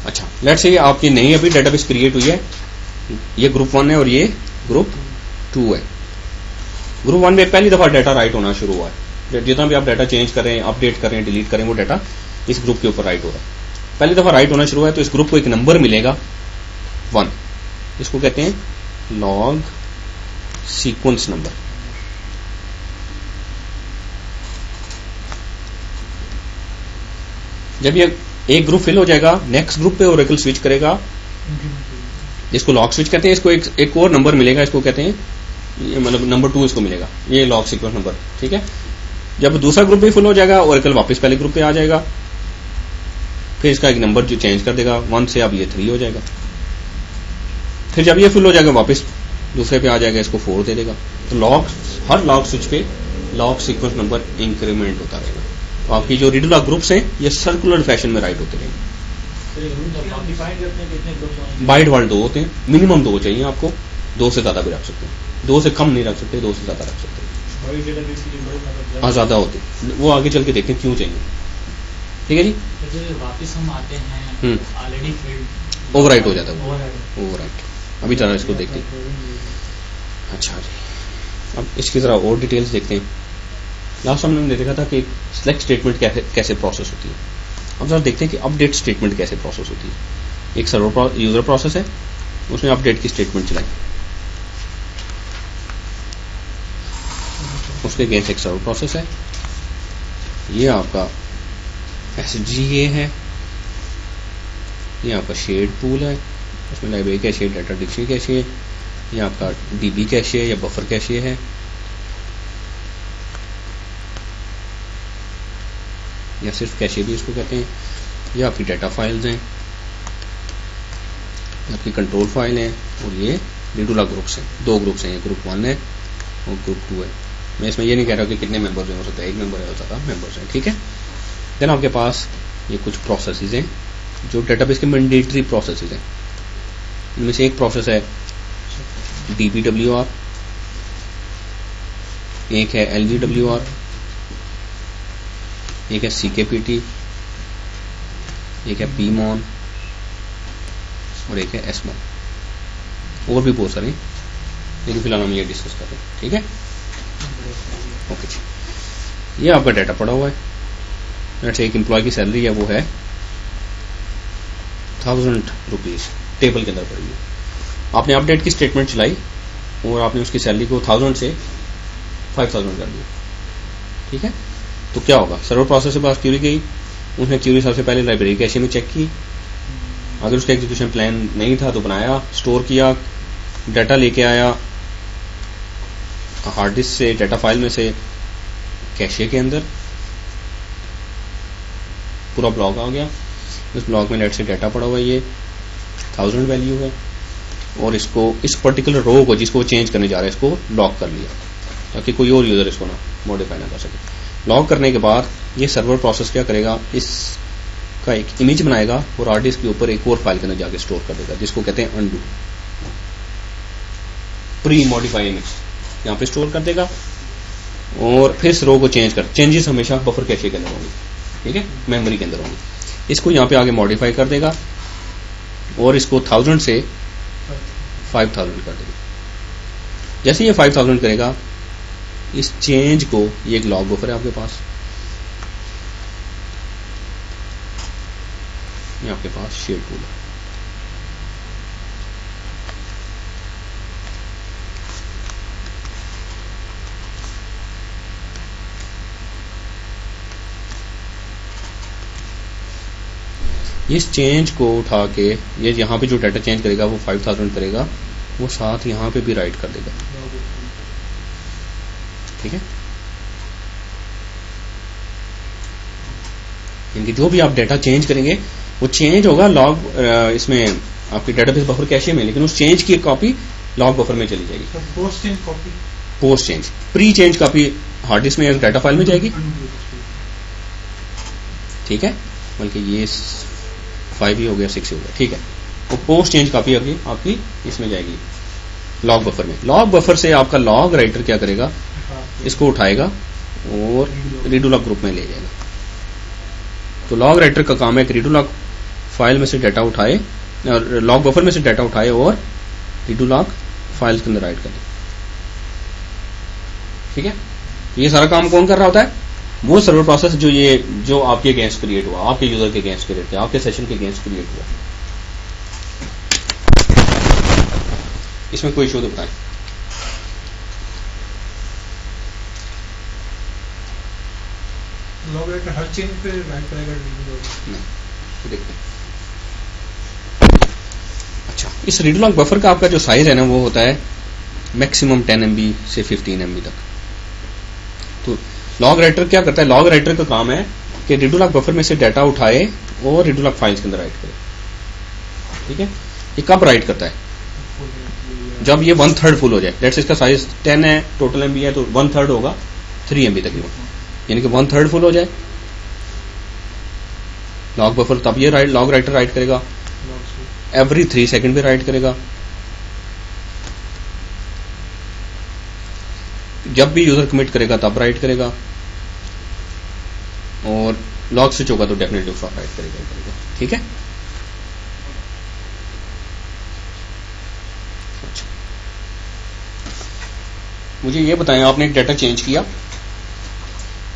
Speaker 1: अच्छा, लेट्स से आपकी नई अभी डेटाबेस क्रिएट हुई है, ये ग्रुप 1 है और ये ग्रुप 2 है। ग्रुप 1 में पहली दफा डाटा राइट होना शुरू हुआ है, जितना भी आप डाटा चेंज करें, अपडेट करें, डिलीट करें, वो डाटा इस ग्रुप के ऊपर राइट हो रहा है। पहली दफा राइट होना शुरू हुआ है तो इस ग्रुप को एक नंबर मिलेगा 1, इसको कहते हैं लॉग सीक्वेंस नंबर। जब ये एक ग्रुप फिल हो जाएगा, नेक्स्ट ग्रुप पे ओरेकल स्विच करेगा, इसको लॉग स्विच कहते हैं, इसको एक और नंबर मिलेगा, इसको कहते हैं, ये मतलब नंबर 2 इसको मिलेगा, ये लॉग सीक्वेंस नंबर, ठीक है। जब दूसरा ग्रुप भी फुल हो जाएगा, ओरेकल वापस पहले ग्रुप पे आ जाएगा, फिर इसका एक नंबर जो चेंज कर देगा 1 से, अब ये 3 हो जाएगा। फिर जब ये फुल हो जाएगा वापस दूसरे पे आ जाएगा, इसको 4 दे देगा। तो लॉग, हर लॉग स्विच पे लॉग सीक्वेंस नंबर इंक्रीमेंट होता रहेगा। तो आपकी जो रीड लॉग ग्रुप्स हैं ये सर्कुलर फैशन में राइट होते रहेंगे। बाय डिफॉल्ट 2 होते हैं, मिनिमम 2 चाहिए आपको, 2 से ज्यादा भी रख सकते हैं, 2 से कम नहीं रख सकते, 2 से ज्यादा रख सकते हैं। हाँ ज्यादा होते हैं, वो आगे चल के देखें क्यों चाहिए। ठीक है जी,
Speaker 5: वापस हम आते हैं ऑलरेडी फील्ड
Speaker 1: ओवरराइट हो जाता है, ओवरराइट। अभी चलो इसको देखते हैं। अच्छा जी, अब इसकी जरा और डिटेल्स देखते हैं। लास्ट हमने देखा था कि सिलेक्ट स्टेटमेंट कैसे प्रोसेस होती है। अब जरा देखते हैं कि अपडेट स्टेटमेंट कैसे प्रोसेस होती है। एक सर्वर यूजर प्रोसेस है, उसने अपडेट की स्टेटमेंट चलाई, उसके अगेंस्ट एक सर्वर प्रोसेस है। ये आपका SGA है, ये आपका शेड पूल है, उसमें library cache, data dictionary cache, ये आपका DB कैशे या बफर कैशे है। या सिर्फ कैशे भी इसको कहते हैं। ये आपकी डाटा फाइल्स हैं, आपकी कंट्रोल फाइल है, और ये रीडूला ग्रुप्स हैं। 2 ग्रुप्स हैं, ये ग्रुप 1 है और ग्रुप 2 है। मैं इसमें ये नहीं कह रहा कि कितने मेंबर्स हैं, हो सकता है 1 मेंबर है, हो सकता है मेंबर्स हैं। ठीक है, देन आपके पास ये कुछ प्रोसेसेस हैं जो डेटाबेस के मैंडेटरी प्रोसेसेस हैं। इनमें से एक प्रोसेस है DBWR, एक है LGWR, एक है CKPT, एक है PMON और एक है SMON। और भी बहुत सारे, लेकिन फिलहाल हम ये डिस्कस कर रहे हैं। ठीक है, ओके जी। ये आपका डाटा पड़ा हुआ है। लेट्स से एक एम्प्लॉय की सैलरी है, वो है 1000 रुपीज, टेबल के अंदर पड़ी है। आपने अपडेट की स्टेटमेंट चलाई और आपने उसकी सैलरी को 1000 से 5000 कर दिया। ठीक है, तो क्या होगा, सर्वर प्रोसेस के पास क्यूरी गई, उसने क्यूरी सबसे पहले लाइब्रेरी कैशे में चेक की। अगर उसका एग्जीक्यूशन प्लान नहीं था तो बनाया, स्टोर किया, डाटा लेके आया हार्ड डिस्क से, डाटा फाइल में से कैशे के अंदर, पूरा ब्लॉक आ गया। इस ब्लॉक में लेट से डाटा पड़ा हुआ है, ये 1000 वैल्यू है, और इसको, इस पर्टिकुलर रो को जिसको चेंज करने जा रहा है, इसको लॉक कर लिया ताकि कोई और यूजर इसको ना मॉडिफाई ना कर सके। लॉक करने के बाद ये सर्वर प्रोसेस क्या करेगा, इसका एक इमेज बनाएगा और हार्ड डिस्क के ऊपर एक और फाइल के अंदर जाके स्टोर कर देगा, जिसको कहते हैं अनडू, प्री मॉडिफाई इमेज, यहाँ पे स्टोर कर देगा। और फिर इस रो को चेंजेस हमेशा बफर कैशे के अंदर होंगे, ठीक है, मेमोरी के अंदर होंगे। इसको यहाँ पे आगे मॉडिफाई कर देगा और इसको 1000 से 5000 कर देगा। जैसे ये 5000 करेगा, इस चेंज को, ये एक लॉग बफर है आपके पास, ये आपके पास शेड टूल है। इस चेंज को उठा के, ये यहाँ पे जो डाटा चेंज करेगा वो 5000 करेगा, वो साथ यहाँ पे भी राइट कर देगा। ठीक है, इनकी जो भी आप डाटा चेंज करेंगे वो चेंज होगा लॉग, इसमें आपकी डेटाबेस बफर कैशे में, लेकिन उस चेंज की कॉपी लॉग बफर में चली जाएगी। Post change, pre change copy hard disk में, डाटा फाइल में जाएगी। ठीक है, बल्कि ये 5 ही हो गया, 6 ही हो गया। ठीक है, वो पोस्ट चेंज कॉपी आपकी इसमें जाएगी, लॉग बफर में। लॉग बफर से आपका लॉग राइटर क्या करेगा, इसको उठाएगा और रीडूलॉग ग्रुप में ले जाएगा। तो लॉग राइटर का काम है कि रीडूलॉग फाइल में से डाटा उठाए, लॉग बफर में से डाटा उठाए और रीडूलॉग फाइल के अंदर राइट कर दे। ठीक है, ये सारा काम कौन कर रहा होता है, वो सर्वर प्रोसेस जो आपके अगेंस्ट क्रिएट हुआ, आपके यूजर के अगेंस्ट क्रिएट हुआ, आपके सेशन के अगेंस्ट क्रिएट हुआ। इसमें कोई इशू तो बताएं।
Speaker 3: लॉग राइटर हर चेंज पे राइट करेगा?
Speaker 1: नहीं, देखते हैं। अच्छा, इस रीडूलॉग बफर का आपका जो साइज है ना, वो होता है मैक्सिमम 10 MB से 15 MB तक। तो लॉग राइटर क्या करता है, लॉग राइटर का काम है कि रीड टू लॉक बफर में से डाटा उठाए और रीड टू लॉक फाइल्स के अंदर राइट करे। ठीक है, ये कब राइट करता है? जब ये 1/3 फुल हो जाए। लेट्स इसका साइज 10 है, टोटल MB है, तो 1/3 होगा 3 MB तकरीबन, यानी कि 1/3 फुल हो जाए लॉग बफर, तब ये लॉग राइटर राइट करेगा। एवरी 3 सेकंड पे राइट करेगा। जब भी यूजर कमिट करेगा तब राइट करेगा, और लॉग स्विच होगा तो डेफिनेटली उसका राइट करेगा। ठीक है, अच्छा मुझे ये बताएं, आपने एक डाटा चेंज किया,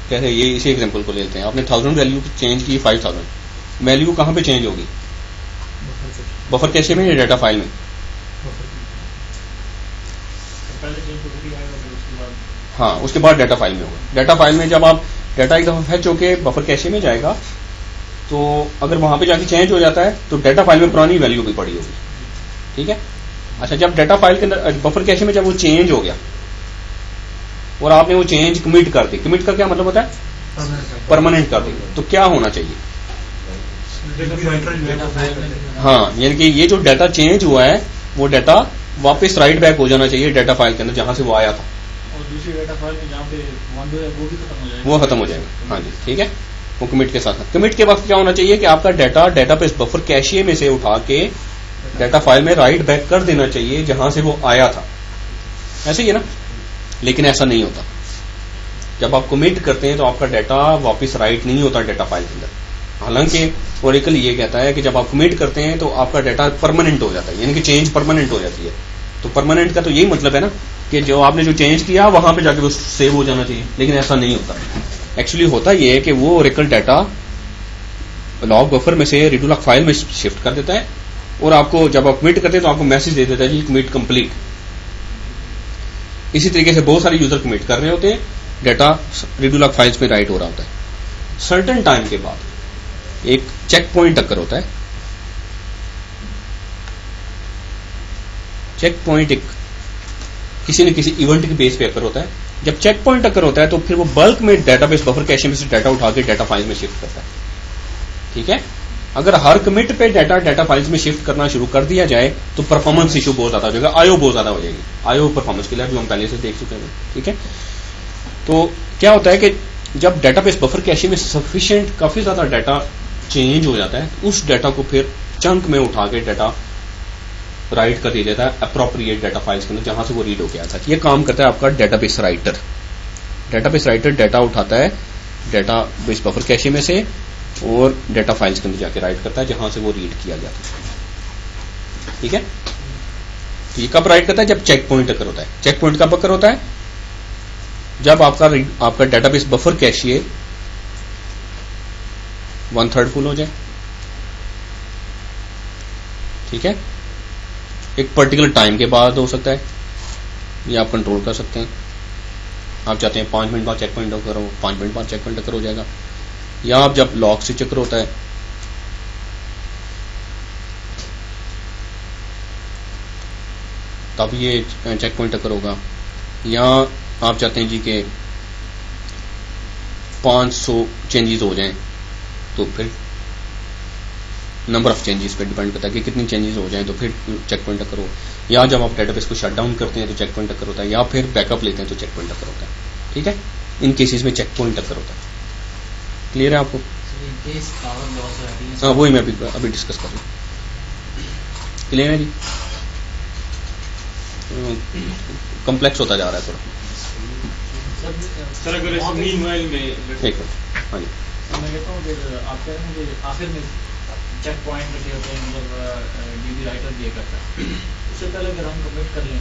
Speaker 1: कैसे? ये इसी एग्जांपल को लेते हैं। आपने 1000 वैल्यू चेंज की 5000, वैल्यू कहां पे चेंज होगी? बफर कैशे में या डाटा फाइल में? हाँ, उसके बाद डाटा फाइल में होगा। डाटा फाइल में जब आप डाटा एक दफा फैच होके बफर कैशे में जाएगा, तो अगर वहां पे जाके चेंज हो जाता है तो डाटा फाइल में पुरानी वैल्यू भी पड़ी होगी। ठीक है, अच्छा जब डाटा फाइल के अंदर बफर कैशे में जब वो चेंज हो गया और आपने वो चेंज कमिट कर दी, कमिट का क्या मतलब होता है? परमानेंट कर दी, तो क्या होना चाहिए? हाँ, यानी कि ये जो डाटा चेंज हुआ है वो डाटा वापस राइट बैक हो जाना चाहिए डाटा फाइल के अंदर जहां से वो आया था,
Speaker 5: और दूसरी डाटा फाइल में जहाँ पे बंद हो जाए वो भी खत्म हो जाएगा।
Speaker 1: वो खत्म हो जाएगा। हाँ जी, ठीक है, वो कमिट के साथ। कमिट के वक्त क्या होना चाहिए कि आपका डाटा डेटाबेस बफर कैशिए में से उठा के डाटा फाइल में राइट बैक कर देना चाहिए जहां से वो आया था। ऐसे ही है ना, लेकिन ऐसा नहीं होता। जब आप कमिट करते हैं तो आपका डाटा वापस राइट नहीं होता डाटा फाइल के अंदर। हालांकि ओरेकल ये कहता है कि जब आप कमिट करते हैं तो आपका डाटा परमानेंट हो जाता है, यानी कि चेंज परमानेंट हो जाती है। तो परमानेंट का तो यही मतलब है ना कि जो आपने जो चेंज किया वहां पे जाके वो सेव हो जाना चाहिए, लेकिन ऐसा नहीं होता। एक्चुअली होता ये है कि वो ओरेकल डाटा लॉग बफर में से रीड टू लॉग फाइल में शिफ्ट कर देता है, और आपको जब आप कमिट करते हैं तो आपको मैसेज दे देता है जी कमिट कंप्लीट। इसी तरीके से बहुत सारे यूजर कमिट कर रहे होते हैं, data redo log files में राइट हो रहा होता है। सर्टेन टाइम के बाद एक चेक पॉइंट अकर होता है। चेक पॉइंट एक किसी न किसी इवेंट के बेस पे अकर होता है। जब चेक पॉइंट अकर होता है तो फिर वो बल्क में डेटाबेस बफर कैशे में से डाटा उठा के डाटा फाइल में शिफ्ट करता है। ठीक है, अगर हर कमिट पे डाटा फाइल्स में शिफ्ट करना शुरू कर दिया जाए तो परफॉर्मेंस इशू बहुत ज्यादा हो जाएगा, आईओ बहुत ज्यादा हो जाएगी। आईओ परफॉर्मेंस के लिए भी हम पहले से देख चुके हैं। ठीक है, तो क्या होता है कि जब डेटाबेस बफर कैशे में सफिशिएंट काफी ज्यादा डाटा चेंज हो जाता है, उस डाटा को फिर चंक में उठा के डाटा राइट कर दिया जाता है अप्रोप्रिएट डाटा फाइल्स के अंदर जहां से वो रीड हो गया था। ये काम करता है आपका database writer. Database writer data उठाता है डेटाबेस बफर कैशे में से और डाटा फाइल्स के अंदर जाके राइट करता है जहां से वो रीड किया गया था। ठीक है, तो ये कब राइट करता है? जब चेक पॉइंट अकर होता है। चेक पॉइंट कब अकर होता है? जब आपका डेटाबेस बफर कैशिए 1/3 फुल हो जाए। ठीक है, एक पर्टिकुलर टाइम के बाद हो सकता है, ये आप कंट्रोल कर सकते हैं। आप चाहते हैं 5 मिनट बाद चेक पॉइंट करो, 5 मिनट बाद चेक पॉइंट अकर हो जाएगा। या आप जब लॉग स्विच अकर होता है तब ये चेक पॉइंट अकर होगा। या आप चाहते हैं जी के 500 चेंजेस हो जाएं तो फिर नंबर ऑफ चेंजेस पे डिपेंड करता है कि कितनी चेंजेस हो जाएं तो फिर चेक पॉइंट अकर हो। या जब आप डेटाबेस को शट डाउन करते हैं तो चेक पॉइंट अकर होता है, या फिर बैकअप लेते हैं तो चेक पॉइंट अकर होता है। ठीक है, इन केसेस में चेक पॉइंट अकर होता है। क्लियर है आपको? हाँ, वही मैं अभी डिस्कस कर रहा हूँ। क्लियर है जी? कॉम्प्लेक्स होता जा रहा है थोड़ा।
Speaker 4: सर अगर इस मीनवाइल में
Speaker 1: एक मिनट, हाँ जी,
Speaker 5: मैं कहता हूँ आप कह रहे हैं कि आखिर में चेक पॉइंट रखे होते हैं, मतलब डीबी राइटर दिया करता है। उससे पहले अगर हम कमिट कर लें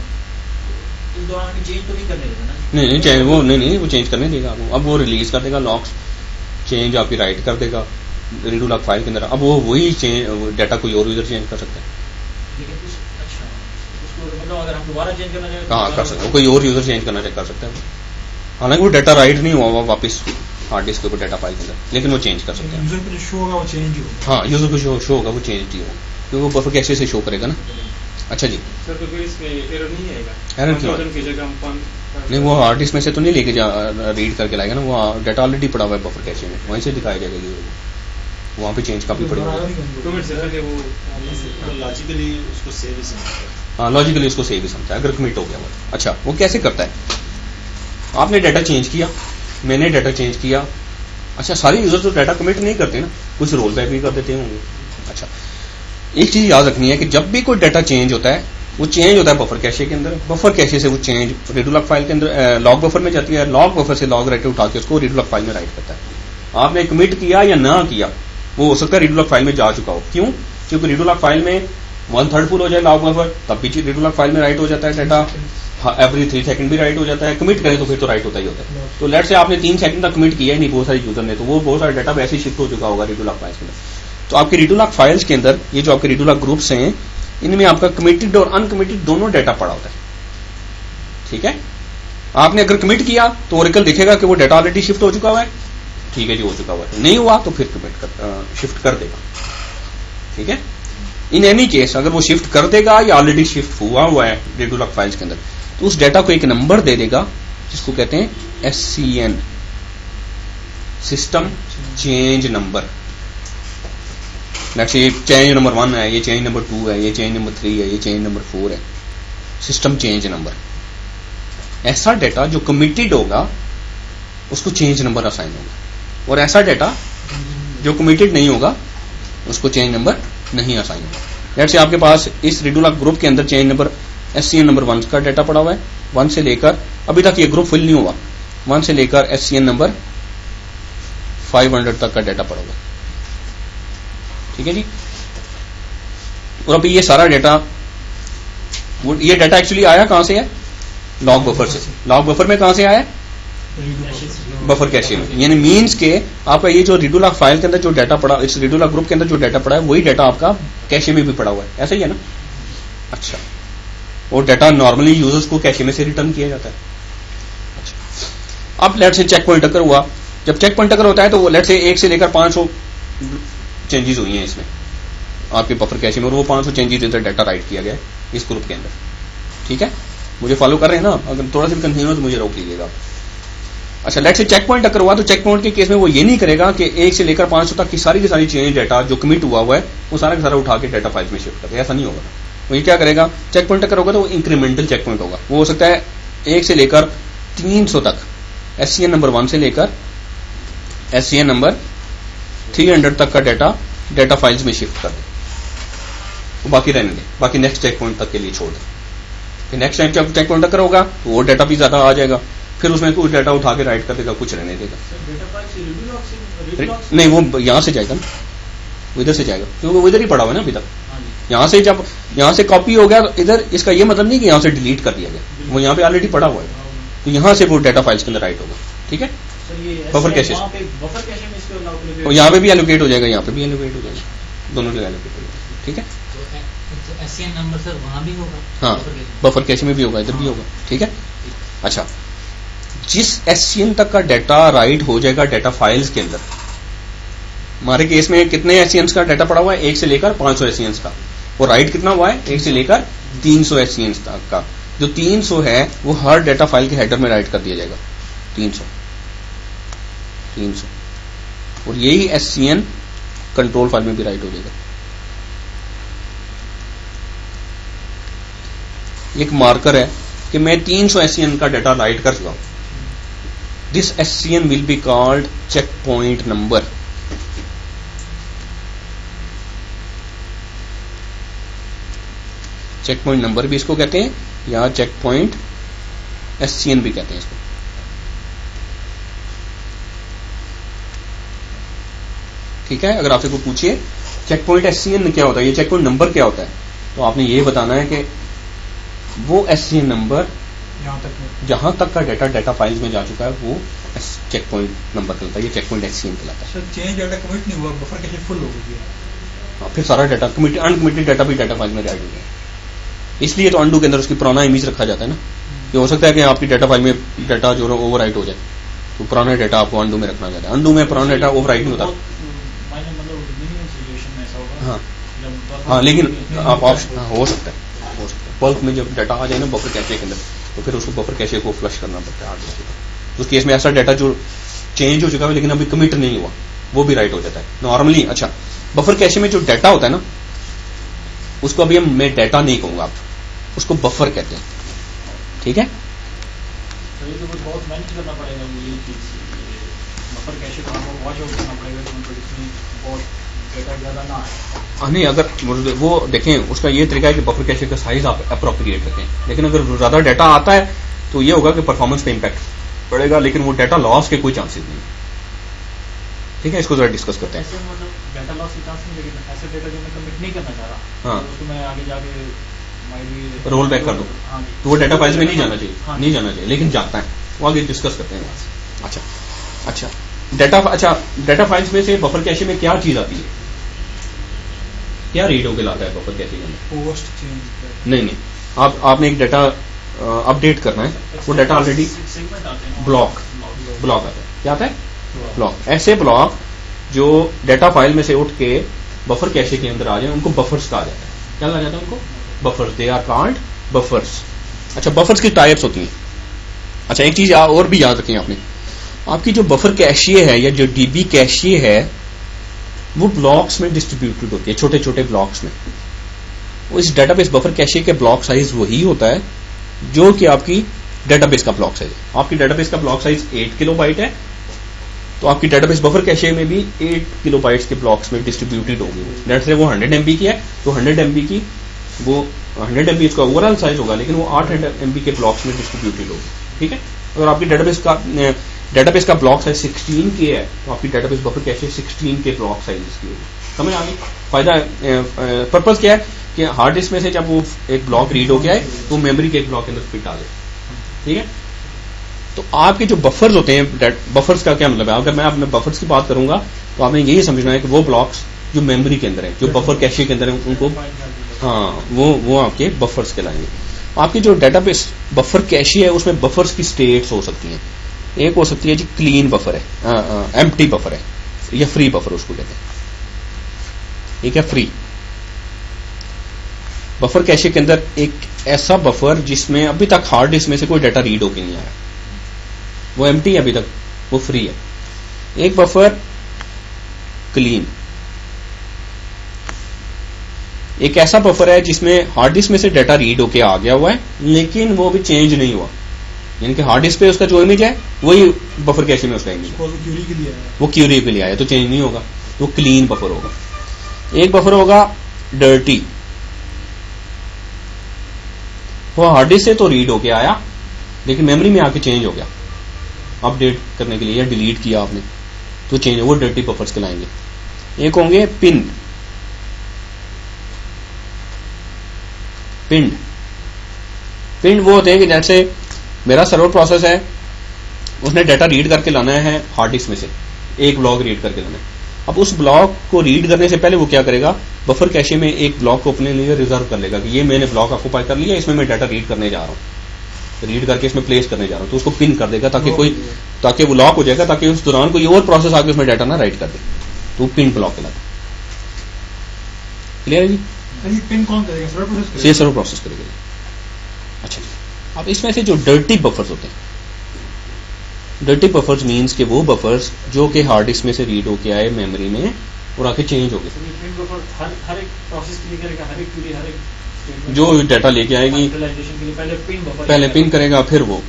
Speaker 5: इस दौरान चेंज तो नहीं करने देगा ना?
Speaker 1: नहीं चेंज वो नहीं वो चेंज करने देगा आपको। अब वो रिलीज कर देगा, लॉक्स चेंज आपकी राइट कर देगा रीड टू लॉग फाइल के अंदर। अब वो वही चेंज डाटा कोई और यूजर चेंज कर सकता है।
Speaker 5: लेकिन अच्छा, उसको मतलब अगर हम दोबारा चेंज करना चाहें
Speaker 1: हाँ, कर सकते हो, कोई और यूजर चेंज करना कर सकता है। हालांकि वो डाटा राइट नहीं हुआ वापस हार्ड डिस्क के ऊपर डाटा फाइल के अंदर, लेकिन वो चेंज कर सकते हैं।
Speaker 3: यूजर को जो शो होगा वो चेंज ही होगा।
Speaker 1: हाँ, यूजर को शो होगा वो चेंज ही होगा, क्योंकि वो बफर कैशे से शो करेगा ना। अच्छा जी,
Speaker 4: सर तो फिर इसमें एरर नहीं आएगा?
Speaker 1: एरर क्यों?
Speaker 4: 1000 की जगह हम
Speaker 1: नहीं, वो हार्ड डिस्क में से तो नहीं लेके रीड करके लाएगा ना, वो डाटा ऑलरेडी पड़ा हुआ है बफर कैशे में, वहीं से दिखाया जाएगा यूजर को, वहाँ पे चेंज काफी पड़ेगा।
Speaker 4: कमिट से पहले वो
Speaker 2: लॉजिकली उसको सेव ही समझता है।
Speaker 1: हाँ, लॉजिकली उसको सेव ही समझता है अगर कमिट हो गया वो। अच्छा, वो कैसे करता है? आपने डाटा चेंज किया, मैंने डाटा चेंज किया। अच्छा, सारे यूजर तो डाटा कमिट नहीं करते ना, कुछ रोल बैक भी कर देते होंगे। अच्छा, एक चीज याद रखनी है कि जब भी कोई डाटा चेंज होता है, वो चेंज होता है बफर कैशे के अंदर, बफर कैशे से वो चेंज रीडू लॉग फाइल के अंदर लॉग बफर में जाती है, लॉग बफर से लॉग राइटर उठा के उसको रीडू लॉग फाइल में राइट करता है। आपने कमिट किया या ना किया, वो हो सकता है रीडू लॉग फाइल में जा चुका हो। क्यों? क्योंकि रीडू लॉग फाइल में 1/3 फुल हो जाए लॉग बफर, तब भी रीडू लॉग फाइल में राइट हो जाता है डाटा। एवरी 3 सेकंड भी राइट हो जाता है। कमिट करें तो फिर तो राइट होता ही होता है। तो लेट से आपने 3 सेकंड तक कमिट किया ही नहीं बहुत सारे यूजर ने, तो वो बहुत सारा डाटा वैसे ही शिफ्ट हो चुका होगा रीडू लॉग फाइल्स के अंदर। तो आपके रीडू लॉग फाइल्स के अंदर ये जो आपके रीडू लॉग ग्रुप्स हैं, इनमें आपका कमिटेड और अनकमिटेड दोनों डाटा पड़ा होता है। ठीक है, आपने अगर कमिट किया तो ओरेकल देखेगा कि वो डाटा ऑलरेडी शिफ्ट हो चुका हुआ है। ठीक है जी, हो चुका हुआ है। नहीं हुआ तो फिर कमिट शिफ्ट कर देगा। ठीक है, इन एनी केस अगर वो शिफ्ट कर देगा या ऑलरेडी शिफ्ट हुआ है रीडू लॉग फाइल्स के अंदर, तो उस डाटा को एक नंबर दे देगा जिसको कहते हैं SCN, सिस्टम चेंज नंबर। ये चेंज नंबर 1 है, ये चेंज नंबर 2 है, ये चेंज नंबर 3 है, ये चेंज नंबर 4 है, सिस्टम चेंज नंबर। ऐसा डाटा जो कमिटेड होगा उसको चेंज नंबर असाइन होगा, और ऐसा डाटा जो कमिटेड नहीं होगा उसको चेंज नंबर नहीं असाइन होगा। लेट्स से आपके पास इस रीडू लॉग ग्रुप के अंदर चेंज नंबर SCN नंबर 1 का डाटा पड़ा हुआ है, 1 से लेकर अभी तक ये ग्रुप फिल नहीं हुआ, 1 से लेकर SCN नंबर 500 तक का डाटा पड़ा हुआ है। ठीक है जी, और अभी ये सारा डाटा, ये डाटा एक्चुअली आया कहां से है? लॉग बफर से। लॉग बफर में कहां से आया? बफर कैशे में। यानी मीन्स के आपका ये जो रीडू लॉग फाइल के अंदर जो डाटा पड़ा, इस रीडू लॉग ग्रुप के अंदर जो डाटा पड़ा है, वही डाटा आपका कैशे में भी पड़ा हुआ है। ऐसा ही है ना? अच्छा, और डाटा नॉर्मली यूजर्स को कैशे में से रिटर्न किया जाता है। अच्छा, अब लेट से चेक पॉइंट अगर हुआ, जब चेक पॉइंट अगर होता है तो वो लेट से 1 से लेकर 500 चेंजेस हुई हैं इसमें आपके बफर कैशे में, और वो 500 चेंजेस इधर डाटा राइट किया गया है इस ग्रुप के अंदर। ठीक है, मुझे फॉलो कर रहे हैं ना? अगर थोड़ा सा भी कंफ्यूजन हो तो मुझे रोक लीजिएगा। अच्छा, लेट से चेक पॉइंट अगर हुआ तो चेक पॉइंट के केस में वो ये नहीं करेगा कि 1 से लेकर 500 तक की सारी चेंज डाटा जो कमिट हुआ है वो सारा का सारा उठा के डाटा फाइल में शिफ्ट करे। ऐसा नहीं होगा। वो ये क्या करेगा? चेक पॉइंट अगर होगा तो वो इंक्रीमेंटल चेक पॉइंट होगा। वो हो सकता है 1 से लेकर 300 तक SCN नंबर 1 से लेकर SCN नंबर 300 तक का डाटा फाइल्स में शिफ्ट कर दे, वो बाकी रहने दे, बाकी नेक्स्ट चेक पॉइंट तक के लिए छोड़ दे। नेक्स्ट टाइम चेक पॉइंट अगर होगा तो वो डाटा भी ज्यादा आ जाएगा, फिर उसमें कुछ डाटा उठा के राइट कर देगा, कुछ रहने देगा। नहीं, वो यहां से जाएगा ना, वो इधर से जाएगा, क्योंकि वो इधर ही पड़ा हुआ है ना अभी तक। यहां से जब यहां से कॉपी हो गया तो इधर, इसका ये मतलब नहीं कि यहां से डिलीट कर दिया गया, वो यहां पे ऑलरेडी पड़ा हुआ है, तो यहां से वो डाटा फाइल्स के अंदर राइट होगा। ठीक है, बफर कैशे, और यहाँ पे भी एलोकेट हो जाएगा, यहाँ पे भी एलोकेट हो जाएगा, दोनों जगह एलोकेट हो जाएगा। ठीक है,
Speaker 6: SCN नंबर सर वहां भी होगा?
Speaker 1: हाँ, बफर कैशे में भी होगा, इधर भी होगा। ठीक है, अच्छा, जिस SCN तक का डाटा राइट हो जाएगा डाटा फाइल्स के अंदर, हमारे केस में कितने SCNs का डाटा पड़ा हुआ है? 1 से लेकर 500 SCNs का। वो राइट कितना हुआ है? 1 से लेकर 300 SCNs तक का। जो 300 है वो हर डाटा फाइल के हेडर में राइट कर दिया जाएगा। 300, और यही SCN कंट्रोल फाइल में भी राइट हो जाएगा। एक मार्कर है कि मैं 300 SCN का डाटा राइट कर चुका हूं। This SCN will be called check point number. Check point number भी इसको कहते हैं, या चेक पॉइंट SCN भी कहते हैं इसको। ठीक है, अगर आपसे कोई पूछिए चेक पॉइंट SCN क्या होता है, ये चेक पॉइंट नंबर क्या होता है, तो आपने ये बताना है कि वो SCN नंबर जहां तक का डाटा फाइल्स में जा चुका है वो चेक पॉइंट नंबर कहलाता है, ये चेक पॉइंट SCN कहलाता है।
Speaker 3: चेंज डाटा कमिट नहीं हुआ, बफर कैशे फुल हो गया,
Speaker 1: फिर सारा डाटा कमिटेड अनकमिटेड डाटा भी डाटा फाइल में राइट हो गया। इसलिए तो अंडू के अंदर उसकी पुराना इमेज रखा जाता है ना। ये हो सकता है कि आपकी डाटा फाइल में डाटा जो ओवर राइट हो जाए, तो पुराना डाटा आपको अंडू में रखना चाहता है। अंडू में पुराना डाटा ओवर राइट नहीं होता। हाँ, लेकिन आप ऑप्शन हो सकता है, हो सकता है। बल्क में जब डाटा आ जाए ना बफर कैशे के अंदर, तो फिर उसको बफर कैशे को फ्लश करना पड़ता है आगे। तो उस केस में ऐसा डाटा जो चेंज हो चुका है लेकिन अभी कमिट नहीं हुआ, वो भी राइट हो जाता है नॉर्मली। अच्छा, बफर कैशे में जो डाटा होता है ना, उसको अभी मैं डाटा नहीं कहूंगा, आप उसको बफर कहते हैं, ठीक है।
Speaker 5: तो ये तो कुछ बहुत मैनेज करना पड़ेगा मुझे ये चीज, बफर कैशे को हमको वॉच आउट करना पड़ेगा कि इसमें बहुत डाटा ज्यादा ना आए।
Speaker 1: नहीं, अगर वो देखें, उसका ये तरीका है कि बफर कैशे का साइज आप अप्रोप्रिएट रखें, लेकिन अगर ज्यादा डाटा आता है तो ये होगा कि परफॉर्मेंस पे इम्पैक्ट पड़ेगा, लेकिन वो डाटा लॉस के कोई चांसेस नहीं, ठीक है। इसको जरा डिस्कस करते हैं।
Speaker 5: ऐसे मतलब डाटा लॉस के चांस नहीं, लेकिन ऐसे डाटा जो मैं कमिट नहीं करना चाह रहा,
Speaker 1: हाँ,
Speaker 5: तो उसको मैं आगे जाके
Speaker 1: रोल बैक कर दो,
Speaker 5: हाँ,
Speaker 1: तो वो डाटा फाइल्स में नहीं जाना चाहिए,
Speaker 5: हाँ,
Speaker 1: नहीं जाना चाहिए, लेकिन जाता है, वो आगे डिस्कस करते हैं वहां से। अच्छा, डाटा फाइल्स में से बफर कैशे में क्या चीज आती है, क्या रीड होके लाता है बफर कैशे के अंदर?
Speaker 3: पोस्ट चेंज
Speaker 1: नहीं, आपने एक डाटा अपडेट करना है, वो डाटा ऑलरेडी ब्लॉक आता है। क्या आता है? ब्लॉक। ऐसे ब्लॉक जो डाटा फाइल में से उठ के बफर कैशे के अंदर आ जाए, उनको बफर्स कहा जाता है। क्या कहा जाता है उनको? Buffers. They are called buffers. अच्छा, बफर्स की टाइप्स होती हैं। अच्छा, एक चीज और भी याद रखें आपने, आपकी जो बफर कैशिए है या जो डीबी कैशिए है, वो ब्लॉक्स में डिस्ट्रीब्यूटेड होती है, छोटे छोटे ब्लॉक्स में। वो इस डाटाबेस बफर कैशिए के ब्लॉक साइज वही होता है जो कि आपकी डाटाबेस का ब्लॉक साइज है। आपकी डाटाबेस का ब्लॉक साइज 8 किलोबाइट है, तो आपकी डाटाबेस बफर कैशे में भी 8 किलोबाइट्स के ब्लॉक्स में डिस्ट्रीब्यूटेड होगी। लेट्स से वो 100 MB की है, तो 100 MB की वो 100 MB इसका ओवरऑल साइज होगा, लेकिन वो 8 MB के ब्लॉक्स में डिस्ट्रीब्यूटेड होगी, ठीक है। अगर आपकी डाटाबेस का ब्लॉक साइज 16 के है, तो आपकी डाटाबेस बफर कैशे 16 के ब्लॉक साइज की होगी। समझ आ गई? फायदा पर्पज क्या है कि हार्ड डिस्क में से जब वो एक ब्लॉक रीड होके आए तो मेमोरी के एक ब्लॉक के अंदर फिट आ जाए, ठीक है। तो आपके जो बफर्स होते हैं, बफर्स का क्या मतलब है? अगर मैं अपने बफर्स की बात करूंगा तो आपने यही समझना है कि वो ब्लॉक्स जो मेमोरी के अंदर है, जो बफर कैशे के अंदर है, उनको हाँ वो आपके बफर्स कहलाएंगे। आपकी जो डाटाबेस बफर कैशे है, उसमें बफर्स की स्टेट्स हो सकती हैं। एक हो सकती है जी क्लीन बफर है, एम्प्टी बफर है, या फ्री बफर उसको कहते हैं, ठीक है। फ्री बफर कैशे के अंदर एक ऐसा बफर जिसमें अभी तक हार्ड डिस्क में से कोई डाटा रीड होके नहीं आया, वो एम्प्टी है अभी तक, वो फ्री है। एक बफर क्लीन, एक ऐसा बफर है जिसमें हार्ड डिस्क में से डाटा रीड होके आ गया हुआ है, लेकिन वो भी चेंज नहीं हुआ, यानी कि हार्ड डिस्क पे उसका जो इमेज है वही बफर कैशे में उसका इमेज है, वो क्यूरी के लिए आया, तो चेंज नहीं होगा, वो क्लीन बफर होगा। एक बफर होगा डर्टी, वो हार्ड डिस्क से तो रीड होके आया, लेकिन मेमोरी में आके चेंज हो गया, अपडेट करने के लिए या डिलीट किया आपने तो चेंज, वो डर्टी बफर्स कहलाएंगे। एक होंगे पिन, पिन वो होते हैं कि जैसे मेरा सर्वर प्रोसेस है, उसने डाटा रीड करके लाना है हार्ड डिस्क में से, एक ब्लॉक रीड करके लाना है। अब उस ब्लॉक को रीड करने से पहले वो क्या करेगा, बफर कैशे में एक ब्लॉक को अपने लिए रिजर्व कर लेगा कि ये मैंने ब्लॉक ऑक्यूपाई कर लिया, इसमें मैं डाटा रीड करने जा रहा हूँ, रीड करके इसमें प्लेस करने जा रहा हूँ, तो उसको पिन कर देगा ताकि वो लॉक हो जाएगा, ताकि उस दौरान कोई और प्रोसेस आके उसमें डाटा ना राइट कर दे, तो पिन ब्लॉक कहलाता है। क्लियर है जी?
Speaker 3: पिन कौन करेगा?
Speaker 1: सर्वर प्रोसेस करेगा। अच्छा, अब इसमें से जो डर्टी बफर्स होते हैं, डर्टी बफर्स मीन्स के वो बफर्स जो कि हार्ड डिस्क में से रीड होके आए मेमोरी में और आके चेंज हो गए,
Speaker 5: हर एक प्रोसेस के लिए करेगा, हर एक क्वेरी, हर एक
Speaker 1: जो डाटा लेके आएगी पहले पिन करेगा, फिर वो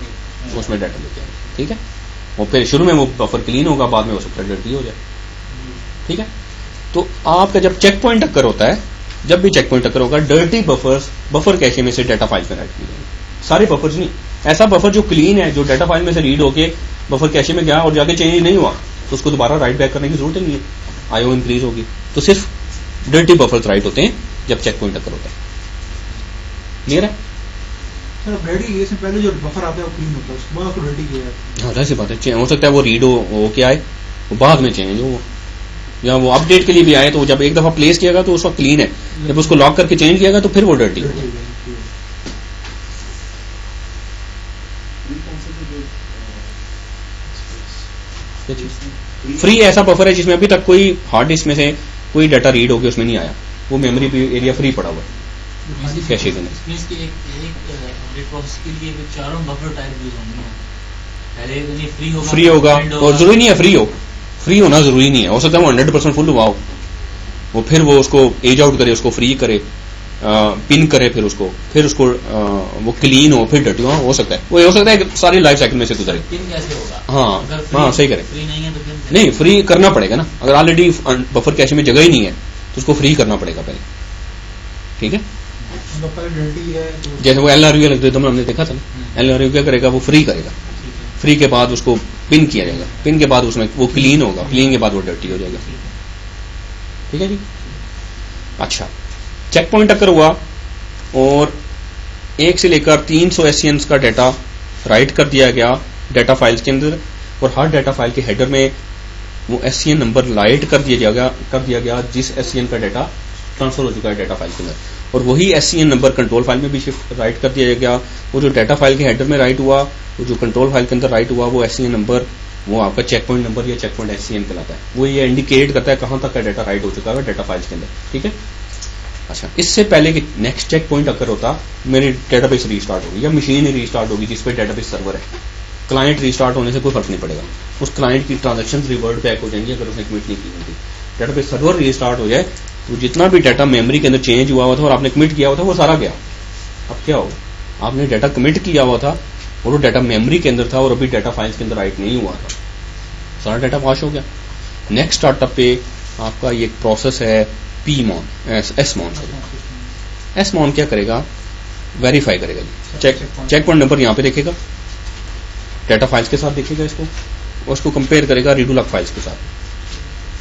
Speaker 1: उसमें डाटा लेके आएगा, ठीक है। वो फिर शुरू में वो बफर क्लीन होगा, बाद में हो सकता है डर्टी हो जाए, ठीक है। तो आपका जब चेक पॉइंट टक्कर होता है, जब भी चेक पॉइंट टक्कर होगा, डर्टी बफर्स बफर कैशे में से डाटा फाइल में राइट किए जाएंगे। सारे बफर्स नहीं, ऐसा बफर जो क्लीन है, जो डाटा फाइल में से रीड होके बफर कैशे में गया और जाके चेंज नहीं हुआ, तो उसको दोबारा राइट बैक करने की जरूरत नहीं है, आईओ इंक्रीज होगी। तो सिर्फ डर्टी बफर्स राइट होते हैं जब चेक पॉइंट टक्कर होता है। क्लियर है?
Speaker 3: सर पहले जो बफर आता है वो क्लीन होता है, उसके बाद उसको डर्टी किया जाता है।
Speaker 1: हाँ, ऐसी बात है, हो सकता है वो रीड हो के आए, वो बाद में चेंज हो, या वो अपडेट के लिए भी आए, तो जब एक दफा प्लेस किया गया तो उसका क्लीन है, जब उसको लॉक करके चेंज किया गया तो फिर वो डर्टी होगा। फ्री ऐसा बफर है जिसमें अभी तक कोई हार्ड डिस्क में से कोई डाटा रीड होकर उसमें नहीं आया, वो मेमोरी भी एरिया फ्री पड़ा हुआ है, कैशे के अंदर।
Speaker 6: मींस कि एक अपडेट प्रोसेस के लिए भी चारों बफर टाइप यूज होंगे। पहले नहीं
Speaker 1: फ्री होगा और जरूरी नहीं है फ्री होना जरूरी नहीं है, हो सकता है वो 100% फुल हुआ हो, वो फिर वो उसको एज आउट करे, उसको फ्री करे, पिन करे, फिर उसको वो क्लीन हो, फिर डर्टी हो सकता है, वो हो सकता है कि सारी लाइफ साइकिल में से गुजरे।
Speaker 6: पिन कैसे होगा?
Speaker 1: हाँ सही करे।
Speaker 6: फ्री नहीं है तो फिर
Speaker 1: नहीं, फ्री करना पड़ेगा ना, अगर ऑलरेडी बफर कैशे में जगह ही नहीं है तो उसको फ्री करना पड़ेगा पहले, ठीक है। जैसे वो LRU एल्गोरिथम हमने देखा था ना, LRU क्या करेगा, वो फ्री करेगा, फ्री के बाद उसको पिन किया जाएगा, पिन के बाद उसमें वो क्लीन होगा, क्लीन के बाद वो डर्टी हो जाएगा, ठीक है जी। अच्छा, चेक पॉइंट अगर हुआ और 1 से लेकर 300 SCNs का डाटा राइट कर दिया गया डाटा फाइल्स के अंदर, और हर डाटा फाइल के हेडर में वो SCN नंबर लाइट कर दिया गया जिस SCN का डाटा ट्रांसफर हो चुका है डाटा फाइल के अंदर, और वही SCN नंबर कंट्रोल फाइल में भी शिफ्ट राइट कर दिया गया। वो जो डाटा फाइल के हेडर में राइट हुआ, वो जो कंट्रोल फाइल के अंदर राइट हुआ, वो SCN नंबर वो आपका चेक पॉइंट नंबर या चेक पॉइंट SCN कहलाता है। वो ये इंडिकेट करता है कहां तक का डाटा राइट हो चुका है डाटा फाइल्स के अंदर, ठीक है। अच्छा, इससे पहले कि नेक्स्ट चेक पॉइंट अगर होता, मेरी डेटाबेस रीस्टार्ट होगी या मशीन ही रीस्टार्ट होगी जिस पे डेटाबेस सर्वर है, क्लाइंट रीस्टार्ट होने से कोई फर्क नहीं पड़ेगा, उस क्लाइंट की ट्रांजैक्शन रिवर्ट बैक हो जाएंगी अगर उसने कमिट नहीं की होती। डेटाबेस सर्वर रीस्टार्ट हो जाए तो जितना भी डाटा मेमोरी के अंदर चेंज हुआ था और आपने कमिट किया हुआ था वो सारा गया। अब क्या हो, आपने डाटा कमिट किया हुआ था और वो डाटा मेमोरी के अंदर था और अभी डाटा फाइल्स के अंदर राइट नहीं हुआ था, सारा डाटा वॉश हो गया। नेक्स्ट स्टार्टअप पे आपका ये प्रोसेस है एसमॉन क्या करेगा, वेरीफाई करेगा, चेक पॉइंट नंबर यहाँ पे देखेगा, डाटा फाइल्स के साथ देखेगा इसको, और उसको कंपेयर करेगा रीडूलॉग फाइल्स के साथ,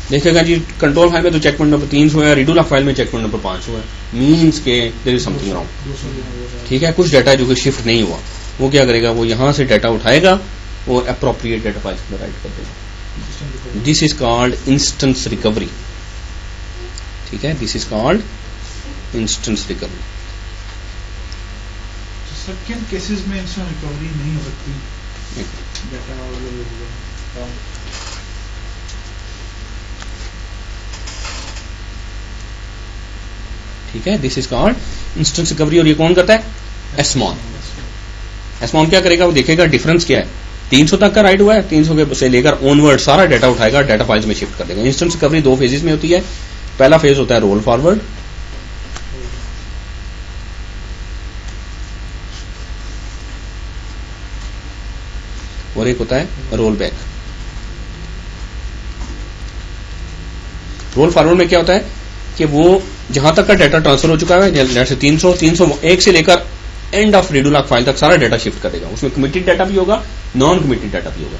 Speaker 1: देखेगा जी कंट्रोल फाइल में तो चेक पॉइंट नंबर 300 है, रीडूलॉग फाइल में चेक पॉइंट नंबर 500 है, मीन्स के देयर इज समथिंग रॉन्ग, ठीक है। कुछ डाटा जो कि शिफ्ट नहीं हुआ, वो क्या करेगा, वो यहां से डाटा उठाएगा और अप्रोप्रिएट डाटा फाइल्स में राइट कर देगा। This is called instance recovery, ठीक है, this is called instance recovery.
Speaker 3: किन केसेस में इंस्टेंट रिकवरी नहीं हो सकती?
Speaker 1: ठीक है, this is called instance recovery, और ये कौन करता है, एसमॉन क्या करेगा, वो देखेगा डिफरेंस क्या है, 300 तक का राइट हुआ है, 300 से लेकर ऑनवर्ड सारा डाटा उठाएगा, डाटा फाइल्स में शिफ्ट कर देगा। इंस्टेंस रिकवरी 2 फेजेस में होती है। पहला फेज होता है रोल फॉरवर्ड, और एक होता है रोल बैक। रोल फॉरवर्ड में क्या होता है कि वो जहां तक का डाटा ट्रांसफर हो चुका है, जैसे 301 से लेकर एंड ऑफ रीडूलॉग फाइल तक सारा डाटा शिफ्ट कर देगा। उसमें कमिटेड डाटा भी होगा, नॉन कमिटेड डाटा भी होगा,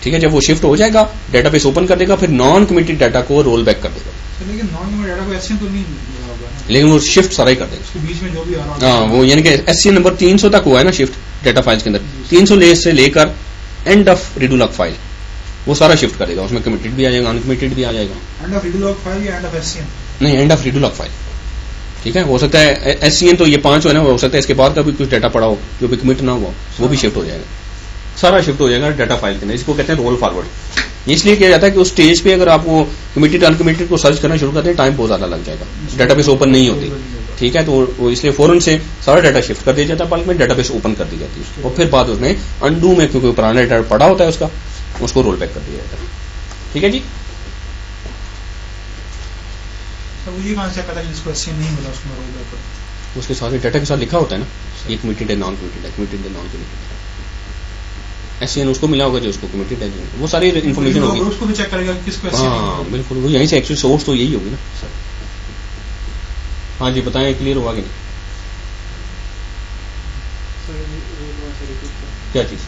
Speaker 1: ठीक है। जब वो शिफ्ट हो जाएगा, डाटाबेस ओपन कर देगा, फिर नॉन कमिटेड डाटा को रोल बैक कर देगा।
Speaker 3: लेकिन नॉन कमिटेड डाटा को एससीएन तो नहीं होगा,
Speaker 1: लेकिन वो शिफ्ट सारा ही कर देगा
Speaker 3: बीच में जो भी आ रहा है।
Speaker 1: हाँ, वो यानी कि एससीएन नंबर 300 तक हुआ है ना शिफ्ट डाटा फाइल्स के अंदर, 300 से लेकर एंड ऑफ रीडूलॉग फाइल वो सारा शिफ्ट करेगा। उसमें कमिटेड भी आ जाएगा, अनकमिटेड भी आ जाएगा।
Speaker 3: एंड ऑफ रीडूलॉग फाइल या एंड ऑफ एससीएन?
Speaker 1: नहीं, एंड ऑफ रीडूलॉग फाइल, ठीक है। हो सकता है एससीएन तो ये 5 है ना, हो सकता है इसके बाद का भी कुछ डाटा पड़ा हो जो भी कमिट ना हुआ, वो भी शिफ्ट हो जाएगा, सारा शिफ्ट हो जाएगा डाटा फाइल के अंदर। इसको कहते हैं रोल फॉरवर्ड। इसलिए किया जाता है कि उस स्टेज पे अगर आप वो कमिटेड अनकमिटेड को सर्च करना शुरू करते हैं, टाइम बहुत ज्यादा लग जाएगा, डाटाबेस ओपन नहीं होती, ठीक है। तो वो इसलिए फौरन से सारा डाटा शिफ्ट कर दिया जाता है, बल्कि में डाटाबेस ओपन कर दी जाती है, और फिर बाद उसमें अंडू में क्योंकि पुराना डाटा पड़ा होता है उसका, उसको रोल बैक कर दिया जाता है, ठीक है जी।
Speaker 3: तो ये कहां से पता कि जिसको एससीएन नहीं मिला उसको रोल बैक कर?
Speaker 1: उसके साथ डाटा के साथ लिखा होता है ना, ये कमिटेड है, नॉन कमिटेड है, कमिटेड है, नॉन कमिटेड है। एससीएन उसको मिला होगा जो उसको कमिटेड है, वो सारी इन्फॉर्मेशन होगी,
Speaker 3: उसको भी चेक करेगा किसको एससीएन।
Speaker 1: हाँ बिल्कुल, वो यहीं से एक्चुअली सोर्स तो यही होगी ना। हाँ जी, बताएं, क्लियर हुआ कि नहीं? क्या चीज?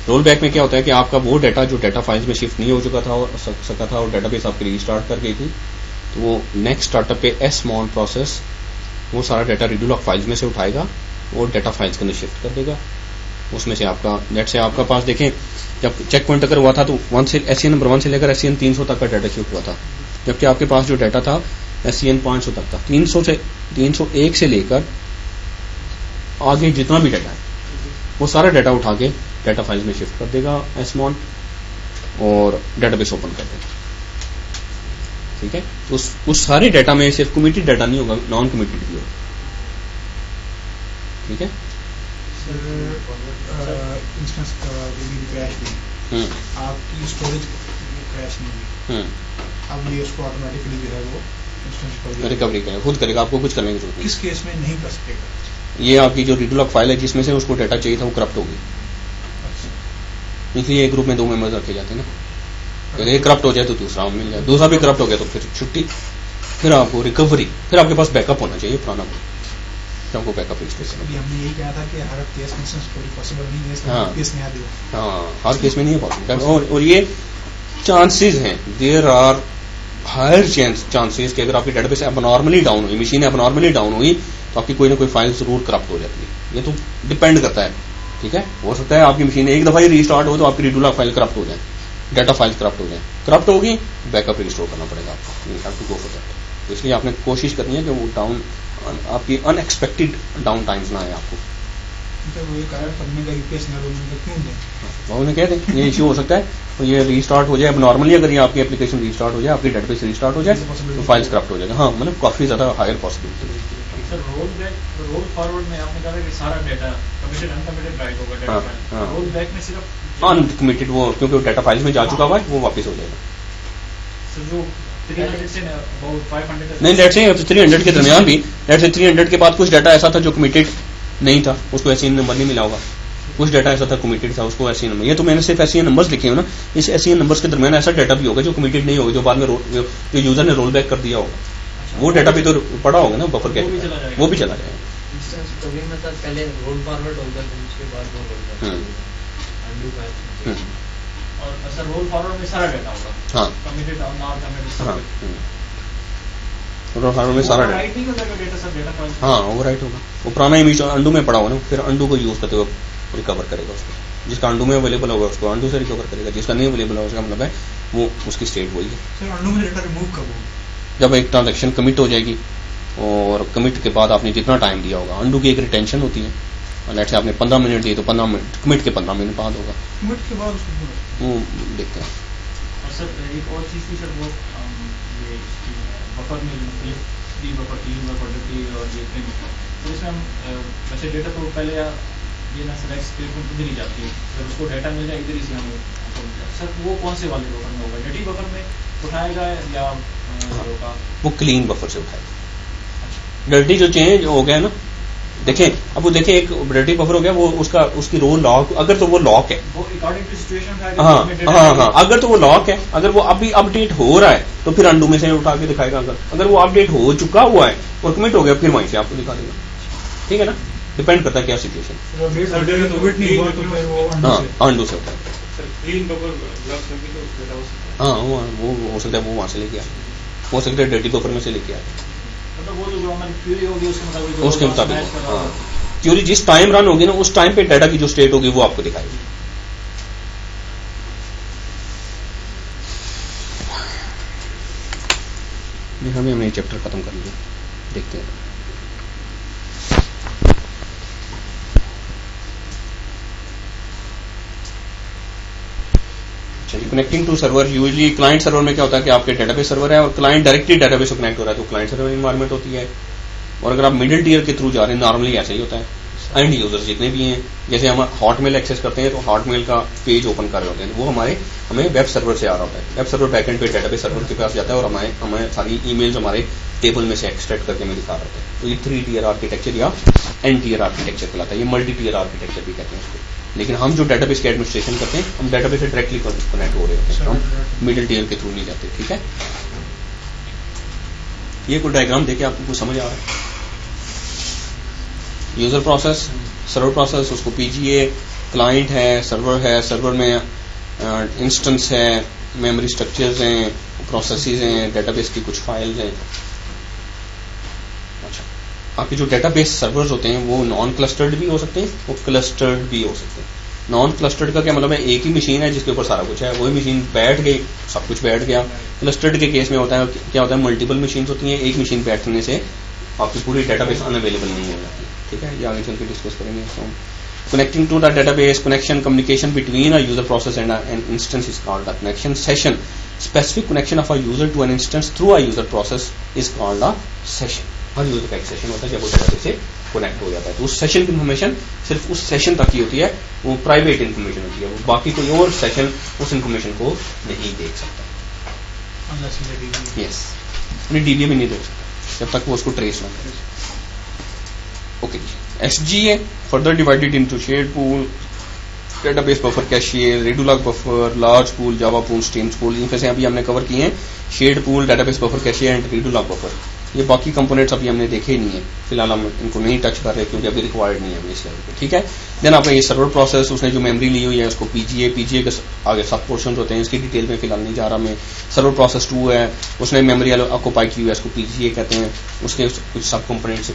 Speaker 1: रोल बैक में क्या होता है कि आपका वो डाटा जो डाटा फाइल्स में शिफ्ट नहीं हो चुका था और सका था और डाटाबेस आपकी रीस्टार्ट कर गई थी, तो वो नेक्स्ट स्टार्टअप पे एसमॉन प्रोसेस वो सारा डाटा रीडूलॉग फाइल्स में से उठाएगा और डाटा फाइल्स के अंदर शिफ्ट कर देगा। उसमें से आपका नेट से आपका पास देखें, जब चेक पॉइंट अगर हुआ था तो एससीएन नंबर 1 से लेकर एससीएन 300 तक का डाटा शिफ्ट हुआ था, जबकि आपके पास जो डाटा था एससीएन 500 तक था। 301 से लेकर आगे जितना भी डाटा है वो सारा डाटा उठा के डाटा फाइल्स में शिफ्ट कर देगा एसमॉन, और डाटाबेस ओपन कर देगा। ठीक है। तो उस सारे डाटा में सिर्फ कमिटेड डाटा नहीं होगा, नॉन कमिटेड भी होगा, ठीक है।
Speaker 3: इंस्टेंस क्रैश हुई, आपकी स्टोरेज क्रैश नहीं हुई, अब ये उसको ऑटोमेटिकली जो है वो इंस्टेंस
Speaker 1: रिकवरी करेगा, खुद करेगा, आपको कुछ करने की जरूरत नहीं।
Speaker 3: किस केस में नहीं कर सकेगा?
Speaker 1: ये आपकी जो रीड लॉक फाइल है जिसमें से उसको डाटा चाहिए था वो करप्ट होगी, इसलिए एक ग्रुप में 2 मेंबर्स रखे जाते हैं ना। अगर एक करप्ट हो जाए तो दूसरा मिल जाए, दूसरा भी करप्ट हो गया तो फिर छुट्टी, फिर आपको रिकवरी, फिर आपके पास बैकअप होना चाहिए पुराना, फिर आपको बैकअप इंस्टेंस।
Speaker 3: हमने यही कहा था कि हर केस में इंस्टेंस पॉसिबल नहीं है, इसलिए
Speaker 1: हाँ।
Speaker 3: केस में याद हो।
Speaker 1: हाँ, हर केस में नहीं है पॉसिबल, और ये चांसेस हैं, देयर आर हायर चांसेस कि अगर आपकी डेटाबेस एबनॉर्मली डाउन हुई, मशीन एबनॉर्मली डाउन हुई, तो आपकी कोई ना कोई फाइल जरूर करप्ट हो जाती है। ये तो डिपेंड करता है, ठीक है। हो सकता है आपकी मशीन एक दफा ही रीस्टार्ट हो तो आपकी रीड लॉक फाइल करप्ट हो जाए, डाटा फाइल करप्ट हो जाए, करप्ट होगी बैकअप रिस्टोर करना पड़ेगा आपको, you have to go for that. तो इसलिए आपने कोशिश करनी है कि वो डाउन, आपकी अनएक्सपेक्टेड डाउन टाइम्स ना आए आपको।
Speaker 3: वो ये कारण पढ़ने का यूपीएस ना रोने का क्यों दें?
Speaker 1: वो उन्हें कह दें ये इश्यू हो सकता है, तो ये रीस्टार्ट हो जाए अब नॉर्मली, अगर ये आपकी एप्लीकेशन रीस्टार्ट हो जाए, आपकी डेटाबेस रीस्टार्ट हो जाए तो फाइल्स करप्ट हो जाएगा। हाँ, मतलब काफी ज्यादा higher possibility.
Speaker 5: Sir roll back, roll forward में आपने कहा कि सारा डाटा कमिटेड अनकमिटेड राइट होगा डाटा फाइल, रोल बैक में सिर्फ
Speaker 1: अनकमिटेड वो, क्योंकि वो डाटा फाइल्स में जा चुका हुआ है, वो वापस हो जाएगा।
Speaker 5: सर जो 300 से अबाउट 500
Speaker 1: नहीं, लेट्स से 300 के दरमियान भी, लेट्स से 300 के बाद कुछ डाटा ऐसा था जो कमिटेड नहीं था, उसको ऐसे नंबर नहीं मिला होगा, कुछ डाटा ऐसा था कमिटेड था, उसको ऐसे नंबर। ये तो मैंने सिर्फ ऐसे नंबर्स लिखे हो ना, इस ऐसे नंबर्स के दरमियान ऐसा डाटा भी होगा जो कमिटेड नहीं होगा, जो बाद में जो यूजर ने रोल बैक कर दिया होगा, वो डाटा भी तो पड़ा होगा ना बफर के, वो भी चला जाएगा।
Speaker 6: इंस्टेंस कभी मतलब पहले रोल फॉरवर्ड होगा, फिर उसके बाद रोल होगा, अनडू बैक,
Speaker 5: और सर रोल फॉरवर्ड में सारा डाटा होगा।
Speaker 1: हाँ,
Speaker 5: कमिटेड और नॉट कमिटेड
Speaker 1: हाँ,
Speaker 5: सब
Speaker 1: रोल फॉरवर्ड में सारा डाटा,
Speaker 5: राइट नहीं हो जाएगा डाटा, सब डाटा फाइल।
Speaker 1: हाँ ओवरराइट होगा, वो पुराना इमेज अंडू में पड़ा होगा ना, फिर अंडू को यूज करते हुए रिकवर करेगा उसको, जिसका अंडू में अवेलेबल होगा उसको अंडू से रिकवर करेगा, जिसका नहीं अवेलेबल होगा उसका मतलब है वो उसकी स्टेट वही है।
Speaker 3: सर अंडू में डाटा रिमूव कब होगा?
Speaker 1: जब एक ट्रांजैक्शन कमिट हो जाएगी और कमिट के बाद आपने जितना टाइम दिया होगा, अंडू की एक रिटेंशन होती है, लेट्स से आपने 15 मिनट दिए तो 15 मिनट, कमिट के 15 मिनट बाद होगा,
Speaker 3: कमिट के बाद उसको
Speaker 1: वो देखते हैं।
Speaker 5: और सर एक और चीज़ थी सर, वो ये बफर में डी बफर, क्लीन बफर, डटी और ये प्रिंट, तो इसमें हम वैसे डेटा तो पहले ये ना सेलेक्ट स्टेटमेंट इधर ही जाती है, जब उसको डाटा मिल जाए इधर ही से हमें, सर वो कौन से वाले बफर में होगा, डटी बफर में उठाएगा या होगा?
Speaker 1: वो क्लीन बफर से उठाएगा। डर्टी जो चेंज हो गया ना, देखें अब वो देखें एक डर्टी बफर हो गया, वो उसका उसकी रो लॉक, अगर तो वो लॉक है,
Speaker 5: वो अकॉर्डिंग टू सिचुएशन उठाएगा।
Speaker 1: हाँ, अगर तो वो लॉक है, अगर वो अभी अपडेट हो रहा है तो फिर अंडू में से उठा के दिखाएगा, अगर वो अपडेट हो चुका हुआ है और कमिट हो गया फिर वहीं से आपको दिखा देगा, ठीक है ना, डिपेंड करता है क्या सिचुएशन। हाँ, अंडू से उठाएगा। हाँ, वो हो सकता है वो वहां से लेके आए, हो सकता है डर्टी बफर में से लेके आए,
Speaker 5: मतलब वो जो हमारी क्वेरी होगी
Speaker 1: उसके मुताबिक। हाँ, क्वेरी जिस टाइम रन होगी ना उस टाइम पे डाटा की जो स्टेट होगी वो आपको दिखाएगी। हमने ये चैप्टर खत्म कर लिया, देखते हैं। Connecting to server, usually client server में क्या होता है कि आपके डेटाबेस सर्वर है और क्लाइंट डायरेक्टली डेटाबेस से कनेक्ट हो रहा है, तो क्लाइंट सर्वर एनवायरनमेंट होती है। और अगर आप मिडिल टियर के थ्रू जा रहे हैं, नॉर्मली ऐसा ही होता है, एंड यूजर्स जितने भी हैं, जैसे हम हॉटमेल एक्सेस करते हैं तो हॉटमेल का पेज ओपन कर रहे होते हैं, वो हमें वेब सर्वर से आ रहा होता है, वेब सर्वर बैकएंड पे डेटाबेस सर्वर के पास जाता है और हमें सारी ईमेल्स हमारे टेबल में से एक्सट्रैक्ट करके हमें दिखा रहा होता है। तो ये 3 टियर आर्किटेक्चर या एन टियर आर्किटेक्चर कहलाता है, ये मल्टी टियर आर्किटेक्चर भी कहते हैं उसको। लेकिन हम जो डेटाबेस के एडमिनिस्ट्रेशन करते हैं, हम डेटाबेस से डायरेक्टली कनेक्ट हो रहे होते हैं, हम मिडिल टियर के थ्रू नहीं जाते, ठीक है। ये कोई डायग्राम देके आपको कुछ समझ आ रहा है? यूजर प्रोसेस, सर्वर प्रोसेस, उसको पीजीए, क्लाइंट है, सर्वर में इंस्टेंस है, मेमोरी स्ट्रक्चर्स हैं, प्रोसेसेस हैं, डेटाबेस की कुछ फाइल्स हैं। अच्छा, आपके जो डेटाबेस सर्वर्स होते हैं वो नॉन क्लस्टर्ड भी हो सकते हैं, वो क्लस्टर्ड भी हो सकते हैं। नॉन क्लस्टर्ड का क्या मतलब है, एक ही मशीन है जिसके ऊपर सारा कुछ है, वही मशीन बैठ गई, सब कुछ बैठ गया। क्लस्टर्ड के केस में होता है क्या होता है, मल्टीपल मशीन होती हैं, एक मशीन बैठने से आपकी पूरी डेटाबेस अनअवेलेबल नहीं हो जाती, ठीक है, ये आगे चल के डिस्कस करेंगे इसको। Connecting to the database, connection, communication between a user process and an instance is called a connection session. Specific connection of a user to an instance through a user process is called a session. हर यूजर का एक सेशन होता है जब वो डेटाबेस से कनेक्ट हो जाता है, तो उस सेशन की इन्फॉर्मेशन सिर्फ उस सेशन तक ही होती है, वो प्राइवेट इन्फॉर्मेशन होती है, वो बाकी कोई और सेशन उस इन्फॉर्मेशन को नहीं देख सकता। यस, अपनी डीबीए में नहीं देख सकता जब तक वो उसको ट्रेस ना करे। Okay, SGA further divided into shared pool, database buffer, cache, redo log buffer, large pool, Java pool, streams pool. इनमें से अभी हमने कवर किए हैं shared pool, database buffer, cache and redo log buffer. ये बाकी कंपोनेंट्स अभी हमने देखे ही नहीं है, फिलहाल हम इनको नहीं टच कर रहे क्योंकि अभी रिक्वायर्ड नहीं है अभी इस लेवल पे, ठीक है। देन आपका ये सर्वर प्रोसेस, उसने जो मेमोरी ली हुई है उसको PGA के आगे सब पोर्शन होते हैं, इसकी डिटेल में फिलहाल नहीं जा रहा मैं। सर्वर प्रोसेस 2 है, उसने मेमोरी ऑक्यूपाई की हुई है, उसको PGA कहते हैं, उसके कुछ सब कंपोनेंट से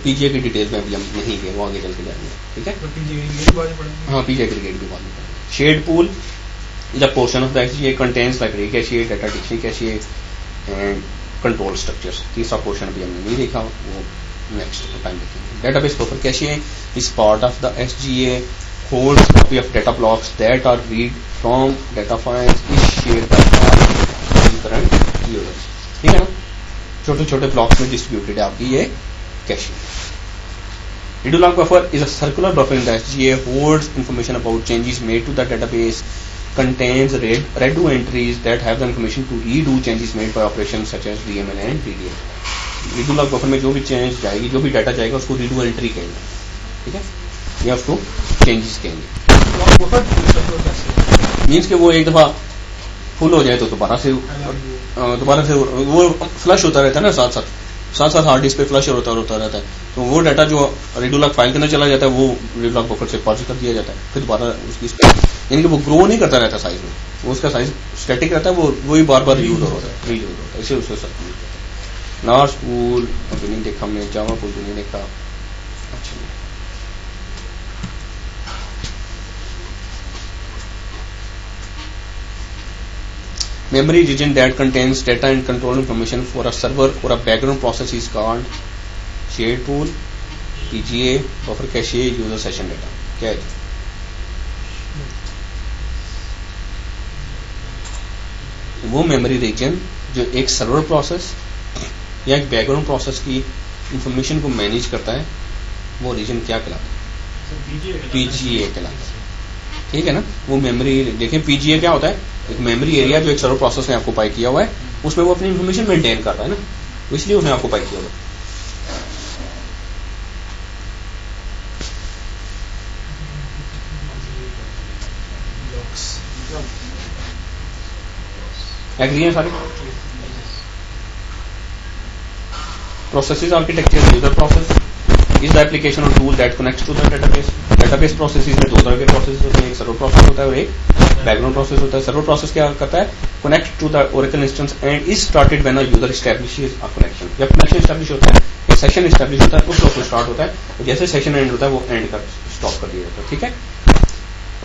Speaker 1: PGA की डिटेल में अभी हम नहीं गए, वो आगे चल के जाएंगे, ठीक है। हाँ, PGA क्रिकेट भी बाद में पढ़ेंगे। Shared pool is a portion of the SGA contains library cache, data dictionary cache and control structures। तीसरा पोर्शन अभी हमने नहीं देखा, वो नेक्स्ट टाइम देखेंगे। Database buffer cache is part of the SGA, holds copy of data blocks that are read from data files, is shared by all different users। ठीक है ना, छोटे छोटे ब्लॉक्स में डिस्ट्रीब्यूटेड है आपकी ये cache. Redo-log buffer is a circular buffer in the SGA, holds information about changes made to the database, contains redo entries that have the information to redo changes made by operations such as DML and DDL। Redo-log buffer में जो भी चेंज जाएगी, जो भी डाटा जाएगा उसको redo एंट्री कहेंगे, ठीक है, या उसको चेंजेस कहेंगे। मीन्स कि वो एक दफा फुल हो जाए तो दोबारा से वो फ्लश होता रहता है ना, साथ साथ हार्ड डिस्क पे फ्लश होता रहता है, तो वो डाटा जो रेडूलॉग फाइल के अंदर चला जाता है वो रेडूलॉग बफर से पॉज कर दिया जाता है, फिर दोबारा उसकी यानी कि वो ग्रो नहीं करता रहता साइज में, वो उसका साइज स्टैटिक रहता है, वो वही बार बार रीयूज होता है, इसे उसको सब यूज करता है। लार्ज पूल अभी नहीं देखा हमने, जावा पूल भी नहीं देखा। अच्छा, memory region that contains data and control information for a server or a background process is called shared pool, PGA, buffer cache, user session data। क्या है? वो मेमोरी रीजन जो एक सर्वर प्रोसेस या एक बैकग्राउंड प्रोसेस की इंफॉर्मेशन को मैनेज करता है, वो रीजन क्या कहलाता है? PGA कहलाता है, ठीक है ना। वो मेमोरी देखें, PGA क्या होता है? एक मेमोरी एरिया जो एक सर्वर प्रोसेस ने ऑक्यूपाई किया हुआ है, उसमें वो अपनी इंफॉर्मेशन मेंटेन कर रहा है ना, इसलिए उसने ऑक्यूपाई किया हुआ है। एग्री हैं सारे? Processes architecture, user process is the application or tool that connects to the database। database processes में दो तरह के प्रोसेस होते हैं, एक सर्वर प्रोसेस होता है और एक बैकग्राउंड प्रोसेस होता है। सर्वर प्रोसेस क्या करता है? Connect to the Oracle instance and is started when a user establishes a connection. जब कनेक्शन एस्टैब्लिश होता है, एक सेशन एस्टैब्लिश होता है, उस वक्त स्टार्ट होता है, और जैसे सेशन एंड होता है वो एंड कर स्टॉप कर दिया जाता है, ठीक है।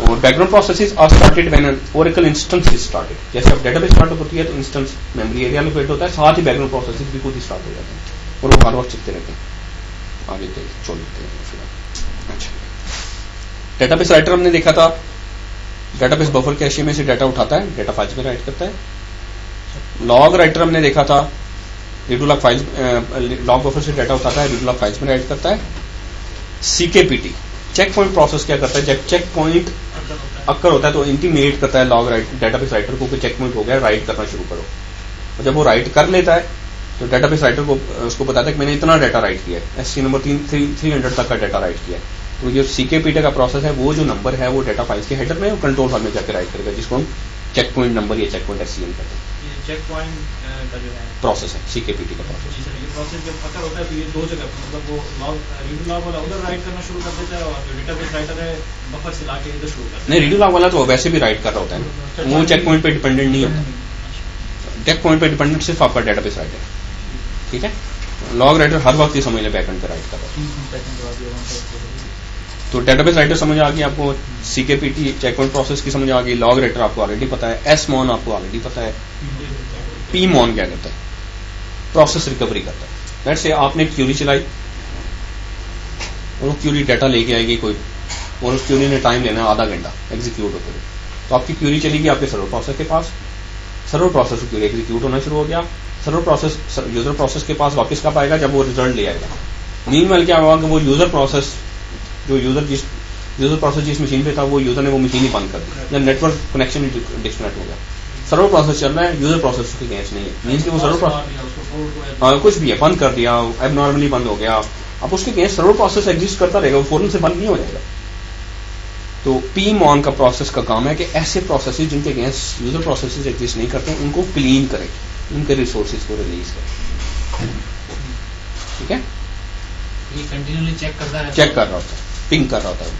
Speaker 1: और background processes are started when an Oracle instance is started. जैसे अब डेटाबेस स्टार्ट होती है तो इंस्टेंस मेमोरी एरिया में फिट होता है, साथ ही बैकग्राउंड प्रोसेसेस भी खुद ही स्टार्ट हो जाते हैं और वो हर वक्त चलते रहते हैं। आगे चलते हैं। अच्छा, डेटाबेस राइटर हमने देखा था, डेटाबेस बफर कैशे में से डाटा उठाता है, डेटा फाइल्स में राइट करता है। लॉग राइटर हमने देखा था, रेडूलॉग फाइल्स, लॉग बफर से डाटा उठाता है, रेडूलॉग फाइल्स में राइट करता है। CKPT चेक पॉइंट प्रोसेस क्या करता है? जब चेक पॉइंट अक्कर होता है तो इंटीमेट करता है लॉग डेटाबेस राइटर को कि चेक पॉइंट हो गया, राइट करना शुरू करो। और जब वो राइट कर लेता है तो डेटाबेस राइटर को उसको बताता है कि मैंने इतना डाटा राइट किया है, SC नंबर 300 तक का डाटा राइट किया है। तो जो CKPT का प्रोसेस है, वो जो नंबर है वो डाटा फाइल्स के हेडर में कंट्रोल फाइल में जाकर राइट करेगा, जिसको हम चेक पॉइंट नंबर या चेक पॉइंट SCN कहते हैं।
Speaker 5: चेक पॉइंट का जो है
Speaker 1: प्रोसेस है CKPT का प्रोसेस।
Speaker 5: ये प्रोसेस जब पता होता है तो ये दो जगह मतलब वो रीडू लॉग वाला उधर राइट करना शुरू कर देता है और जो डेटाबेस राइटर है बफर से लाके इधर शुरू करता है।
Speaker 1: नहीं, रीडू लॉग वाला तो वैसे भी राइट कर रहा होता है, वो चेक पॉइंट पे डिपेंडेंट नहीं होता। चेक पॉइंट पे डिपेंडेंट सिर्फ आपका डेटाबेस राइटर, ठीक है। लॉग राइटर हर वक्त ही समझ ले बैकएंड पे राइट कर रहा है। तो डेटाबेस राइटर समझ आ गई आपको, CKPT चेक पॉइंट प्रोसेस की समझ आ गई, लॉग राइटर आपको ऑलरेडी पता है, SMON आपको ऑलरेडी पता है, PMON क्या करता है? प्रोसेस रिकवरी करता है। लेट्स से आपने क्यूरी चलाई और वो क्यूरी डाटा लेके आएगी कोई, और उस क्यूरी ने टाइम लेना है आधा घंटा एग्जीक्यूट होते हुए, तो आपकी क्यूरी चलेगी आपके सर्वर प्रोसेस के पास, सर्वर प्रोसेस क्यूरी एग्जीक्यूट होना शुरू हो गया। सर्वर प्रोसेस यूजर प्रोसेस के पास वापस कब आएगा, जब वो रिजल्ट ले आएगा। मीनवाइल क्या होगा कि वो यूजर प्रोसेस जिस मशीन पे था वो यूजर ने वो मशीन ही बंद कर दी या नेटवर्क कनेक्शन डिस्कनेक्ट हो गया। सर्वर प्रोसेस चल रहा है, यूजर प्रोसेस के अगेंस्ट नहीं है, मीन्स कि वो सर्वर प्रोसेस हाँ कुछ भी है बंद कर दिया, एब नॉर्मली बंद हो गया, अब उसके अगेंस्ट सर्वर प्रोसेस एग्जिस्ट करता रहेगा, वो फौरन से बंद नहीं हो जाएगा। तो पीमॉन का प्रोसेस का काम है कि ऐसे प्रोसेसेस जिनके अगेंस्ट यूजर प्रोसेसेस एग्जिस्ट नहीं करते उनको क्लीन करें, उनके रिसोर्सेज को रिलीज करें। ठीक है,
Speaker 6: ये कंटिन्यूअली चेक कर रहा
Speaker 1: होता है, पिंग कर रहा होता है।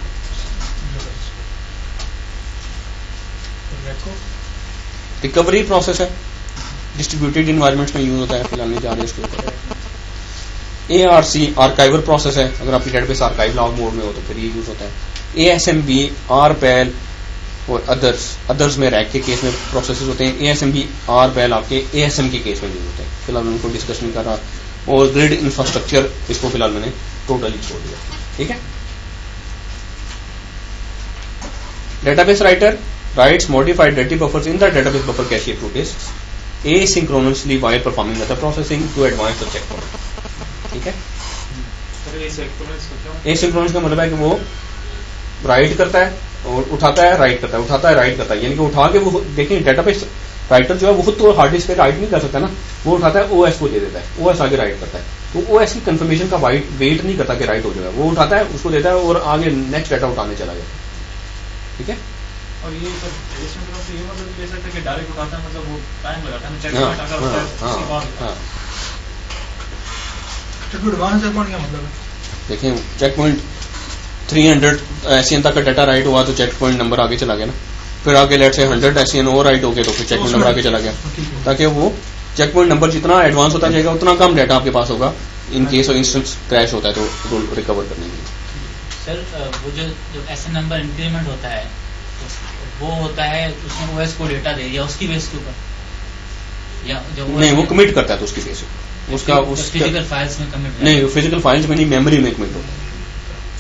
Speaker 1: रिकवरी प्रोसेस है, डिस्ट्रीब्यूटेड इन्वायरमेंट्स में यूज होता है, फिलहाल नहीं जा रहे इसके ऊपर। ARC आर्काइवर प्रोसेस है, अगर आपकी डेटाबेस आर्काइव लॉग मोड में हो तो फिर ये यूज होता है। ASMB, RPAL और अदर्स में रैक के केस में प्रोसेसेस होते हैं। ASMB, RPAL आपके ASM के केस में यूज होते हैं, फिलहाल उनको डिस्कस नहीं कर रहा। और ग्रिड इंफ्रास्ट्रक्चर, इसको फिलहाल मैंने टोटली छोड़ दिया। ठीक है, database writer writes modified data buffers in the database buffer cache to disks asynchronously while performing other processing to advance the checkpoint. ठीक है, एसिंक्रोनस का मतलब है कि वो राइट करता है और उठाता है, राइट करता है, उठाता है, राइट करता है, यानी कि उठा के वो देखिए डेटाबेस राइटर जो है वो खुद तो हार्ड डिस्क पे राइट नहीं कर सकता ना, वो उठाता है OS को दे देता है, OS आगे राइट करता है, तो OS की कंफर्मेशन का वेट नहीं करता कि राइट हो जाएगा, वो उठाता है उसको देता है और आगे नेक्स्ट डाटा उठाने चला जाता है। ठीक है,
Speaker 5: और ये सर एसिंक्रोनस से ये मतलब कह सकते हैं कि डायरेक्ट उठाता है, मतलब वो टाइम लगाता है, चेक पॉइंट अगर होता है उसके बाद
Speaker 3: एडवांस चेक पॉइंट क्या मतलब है?
Speaker 1: देखिए चेक पॉइंट 300 SCN तक का डाटा राइट हुआ तो चेक पॉइंट नंबर आगे चला गया ना, फिर आगे लेट से 100 SCN और राइट हो गए तो फिर चेक पॉइंट नंबर आगे चला गया, ताकि वो चेक पॉइंट नंबर जितना एडवांस होता जाएगा उतना कम डाटा आपके पास होगा in case of instance crash होता है तो रिकवर करने के लिए।
Speaker 6: सर वो जो SN नंबर इंक्रीमेंट होता है तो वो होता है उसने OS को डेटा दे दिया उसकी बेस के ऊपर, या जो
Speaker 1: नहीं वो कमिट करता है तो उसकी बेस उसका
Speaker 6: फिजिकल फाइल्स में कमिट
Speaker 1: नहीं, फिजिकल फाइल्स में नहीं, मेमोरी में कमिट होता है।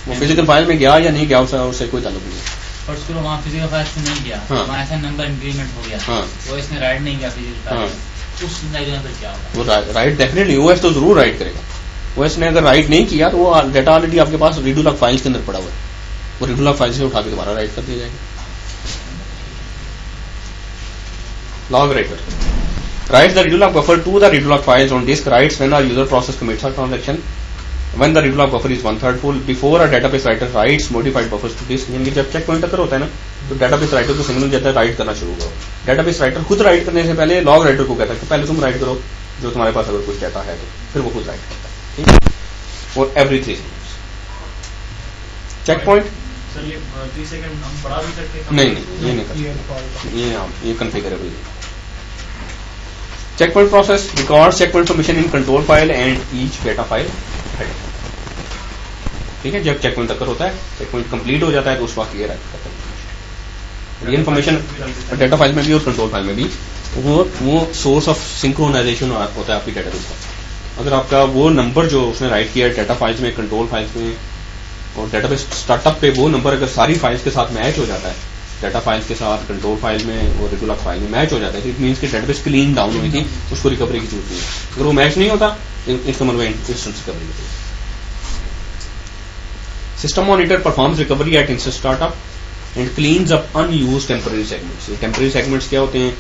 Speaker 1: वो फिजिकल फाइल में गया या नहीं गया उससे कोई ताल्लुक नहीं है।
Speaker 6: और उसको वहाँ फिजिकल फाइल्स में नहीं गया,
Speaker 1: हाँ।
Speaker 6: वहाँ SN नंबर इंक्रीमेंट हो गया,
Speaker 1: हाँ।
Speaker 6: वो इसने राइट नहीं किया फिजिकल फाइल, उस सिनेरियो में फिर क्या होगा?
Speaker 1: वो राइट डेफिनेटली OS तो जरूर राइट करेगा। OS ने अगर राइट नहीं किया तो वो डाटा ऑलरेडी आपके पास रीडू लॉग फाइल्स के अंदर पड़ा हुआ है, वो रीडू लॉग फाइल से उठा के दोबारा राइट कर दिया जाएगा। Log writer writes the redo log buffer to the redo log files on disk, writes when the user process commits a transaction, when the redo log buffer is 1/3 full, before a database writer writes modified buffers to disk। यानी कि जब चेक पॉइंट होता है ना तो डेटाबेस राइटर को सिग्नल देता है राइट करना शुरू करो। डेटाबेस राइटर खुद राइट करने से पहले लॉग राइटर को कहता है कि पहले तुम राइट करो जो तुम्हारे पास अगर कुछ डाटा है तो, फिर वो खुद राइट करता है। ठीक है, और every 3 seconds check point.
Speaker 5: Sir ये 3 सेकंड हम बढ़ा भी सकते हैं?
Speaker 1: नहीं ये नहीं कर, ये कॉन्फ़िगरेबल है। Checkpoint process records checkpoint information in control file and each data file header। ठीक है, जब चेकपॉइंट तक होता है, चेकपॉइंट कंप्लीट हो जाता है तो उस वक्त ये राइट करता है। ये इन्फॉर्मेशन डाटा फाइल में भी और कंट्रोल फाइल में भी वो सोर्स ऑफ सिंक्रोनाइजेशन होता है आपकी डेटाबेस का। अगर आपका वो नंबर जो उसने राइट किया डाटा फाइल्स में, कंट्रोल फाइल्स में और डेटाबेस स्टार्टअप पे, वो नंबर अगर सारी फाइल्स के साथ मैच हो जाता है, डाटा फाइल्स के साथ कंट्रोल फाइल में और रेगुलर फाइल में मैच हो जाता है, इट मींस कि डेटाबेस क्लीन डाउन हुई थी, उसको रिकवरी की जरूरत नहीं है। अगर वो मैच नहीं होता इसका मतलब इंस्टेंस रिकवरी होती है। System monitor performs recovery at instance startup and cleans up unused temporary segments. ये टेम्पररी सेगमेंट्स क्या होते हैं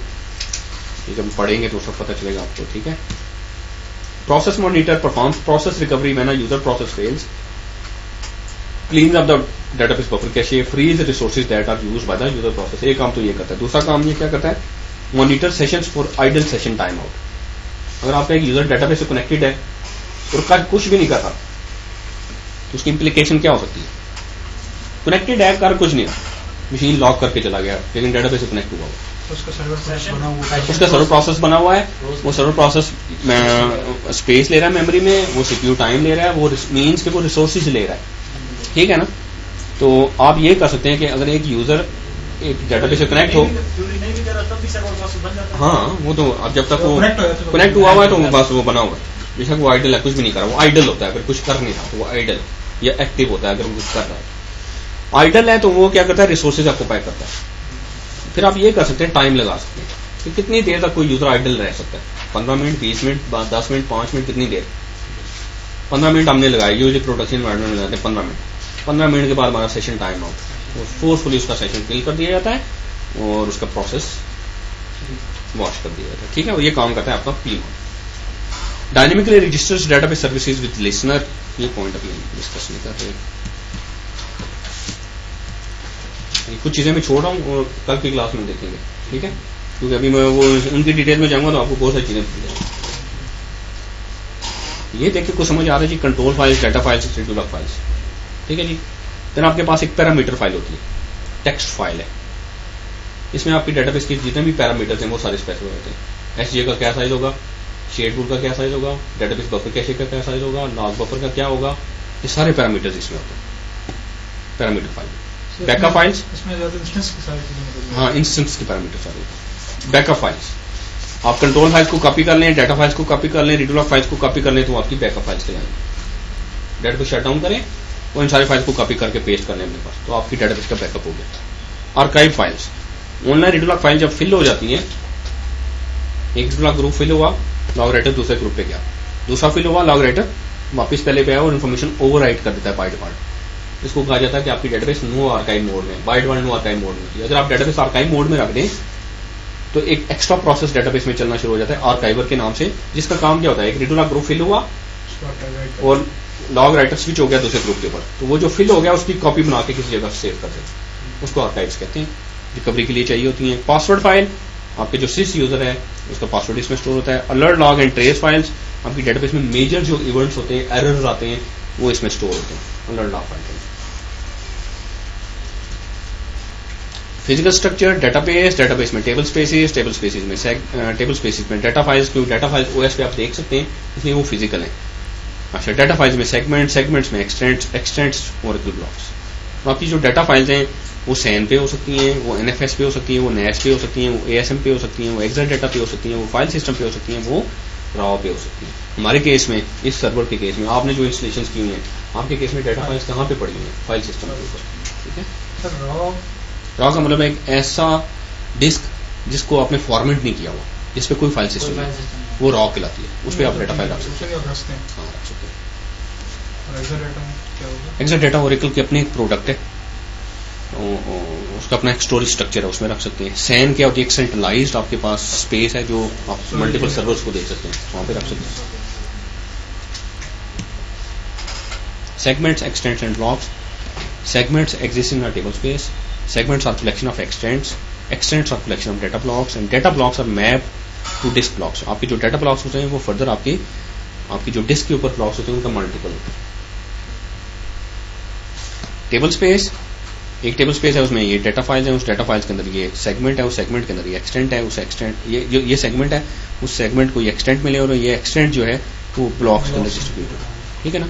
Speaker 1: ये जब पढ़ेंगे तो उसका पता चलेगा आपको। ठीक है, process monitor performs process recovery when a user process fails, cleans up the database buffer cache, frees resources that are used by the user process। एक काम तो ये करता है। दूसरा काम ये क्या करता है, monitor sessions for idle session time out. अगर आपका एक यूजर डेटाबेस से कनेक्टेड है और कल कुछ भी नहीं कर रहा तो उसकी इंप्लीकेशन क्या हो सकती है? कनेक्टेड है, कर कुछ नहीं रहा, मशीन लॉक करके चला गया लेकिन डेटाबेस से कनेक्ट हुआ हुआ,
Speaker 3: उसका सर्वर प्रोसेस
Speaker 1: बना हुआ है, वो सर्वर प्रोसेस स्पेस ले रहा है मेमोरी में, वो CPU टाइम ले रहा है, वो मीन्स के वो रिसोर्सेज ले रहा है। ठीक है ना, तो आप ये कर सकते हैं कि अगर एक यूजर एक डेटाबेस से कनेक्ट हो, हाँ वो तो अब जब तक वो कनेक्ट हुआ हुआ है तो बस वो बना हुआ है, बेशक वो आइडल है, कुछ भी नहीं कर रहा, वो आइडल होता है। अगर कुछ कर नहीं रहा तो वो आइडल या एक्टिव होता है। अगर वो कुछ कर रहा है आइडल है तो वो क्या करता है, रिसोर्सेज ऑक्यूपाई करता है। फिर आप ये कर सकते हैं, टाइम लगा सकते हैं कि कितनी देर तक कोई यूजर आइडल रह सकता है, 15 मिनट, 20 मिनट, 10 मिनट, 5 मिनट, कितनी देर? 15 मिनट हमने लगाया, यूजली प्रोडक्शन एनवायरनमेंट में लगाते हैं 15 मिनट। 15 मिनट के बाद हमारा सेशन टाइम आउट, वो फोर्सफुली उसका सेशन किल कर दिया जाता है और उसका प्रोसेस वॉश कर दिया जाता है। ठीक है, और ये काम करता है आपका PMON. Dynamically registers database services with listener, ये पॉइंट अभी डिस्कस नहीं कर रहे, कुछ चीजें मैं छोड़ रहा हूँ और कल की क्लास में देखेंगे। ठीक है, क्योंकि अभी मैं वो उनकी डिटेल में जाऊंगा तो आपको बहुत सारी चीजें भूल जाएंगी। ये देखिए कुछ समझ आ रहा है जी, control files, data files, scheduler files. ठीक है जी, फिर आपके पास एक पैरामीटर फाइल होती है, टेक्स्ट फाइल है। इसमें आपकी डाटाबेस के जितने भी पैरामीटर्स हैं वो सारे स्पेसिफाई होते हैं। एसजे का क्या साइज होगा, शेड पूल का क्या साइज होगा, डाटाबेस बफर कैशे का क्या साइज होगा, लॉग बफर का क्या होगा, ये सारे पैरामीटर्स इसमें होते हैं पैरामीटर फाइल। बैकअप फाइल्स, हाँ इंस्टेंस के पैरामीटर सारे। बैकअप फाइल्स, आप कंट्रोल फाइल्स को कॉपी कर लें, डाटा फाइल्स को कॉपी कर लें, रेगुलर फाइल्स को कॉपी कर लें तो आपकी बैकअप फाइल्स कहलाएंगे। डाटा को शट डाउन करें और इन सारी फाइल्स को कॉपी करके पेस्ट कर लें अपने पास, तो आपकी डाटाबेस का बैकअप हो गया। Archive files, online regular file जब फिल हो जाती है, एक रेगुलर ग्रुप फिल हुआ, लॉग राइटर दूसरे ग्रुप पे गया, दूसरा फिल हुआ, लॉग राइटर वापस पहले पे आया और इन्फॉर्मेशन ओवरराइट कर देता है बाय डिफॉल्ट। इसको कहा जाता है कि आपकी डेटाबेस नो आर्काइव मोड में, by default no archive mode में। अगर आप डेटाबेस आर्काइव मोड में रख दें तो एक एक्स्ट्रा प्रोसेस डेटाबेस में चलना शुरू हो जाता है आर्काइवर के नाम से, जिसका काम क्या होता है, एक रेगुलर ग्रुप फिल हुआ और लॉग राइटर स्विच हो गया दूसरे ग्रुप के ऊपर, तो वो जो फिल हो गया उसकी कॉपी बना के किसी जगह सेव कर देते, उसको आर्काइव्स कहते हैं। रिकवरी के लिए चाहिए होती है। पासवर्ड फाइल, आपके जो सिस यूजर है उसका पासवर्ड इसमें स्टोर होता है। Alert, log and trace files, आपकी डेटाबेस में मेजर जो इवेंट्स होते हैं, एरर्स आते हैं, वो इसमें स्टोर होते हैं alert log file. Physical structure, database, database में टेबल स्पेसिस, टेबल स्पेसिस में डाटा फाइल्स, क्योंकि डाटा फाइल्स ओएस पे आप देख सकते हैं इसलिए वो फिजिकल है। अच्छा, डाटा फाइल्स में सेगमेंट्स में एक्सटेंट्स ओरेकल ब्लॉक्स। तो आपकी जो डाटा फाइल्स हैं वो सैन पे हो सकती हैं, वो एनएफएस पे हो सकती हैं, वो नेस पे हो सकती हैं, वो एएसएम पे हो सकती हैं, वो एक्सेल डाटा पे हो सकती हैं, वो फाइल सिस्टम पे हो सकती हैं, वो रॉ पे हो सकती हैं। हमारे केस में, इस सर्वर के केस में, आपने जो इंस्टॉलेशन की हुई है, आपके केस में डाटा फाइल्स कहाँ पे पड़ी हुई हैं, फाइल सिस्टम के ऊपर। ठीक है, रॉ का मतलब एक ऐसा डिस्क जिसको आपने फॉर्मेट नहीं किया हुआ, जिस पे कोई फाइल सिस्टम नहीं, वो रॉ कहलाती है, उस पर आप डाटा फाइल रख सकते हैं। हाँ, रख सकते हैं। एक्सेल डाटा ओरेकल की अपनी एक प्रोडक्ट है, उसका अपना एक स्टोरेज स्ट्रक्चर है, उसमें रख सकते हैं। सैन क्या होती है, एक सेंट्रलाइज्ड आपके पास स्पेस है जो आप मल्टीपल सर्वर्स को देख सकते हैं, वहां पे रख सकते हैं। Segments, extents and blocks. Segments exist in a table space. Segments are collection of extents. Extents are collection of data blocks, and data blocks are mapped to disk blocks. आपके जो data blocks होते हैं वो फर्दर आपकी जो डिस्क के ऊपर ब्लॉक्स होते हैं उनका मल्टीपल होता है। टेबल स्पेस, एक टेबल स्पेस है, उसमें ये डाटा फाइल्स है, उस डाटा फाइल्स के अंदर ये सेगमेंट है, उस सेगमेंट के अंदर ये एक्सटेंट है, उस एक्सटेंट ये सेगमेंट है, उस सेगमेंट को ये एक्सटेंट मिले और ये एक्सटेंट जो है वो ब्लॉक्स के अंदर डिस्ट्रीब्यूट होगा। ठीक है ना।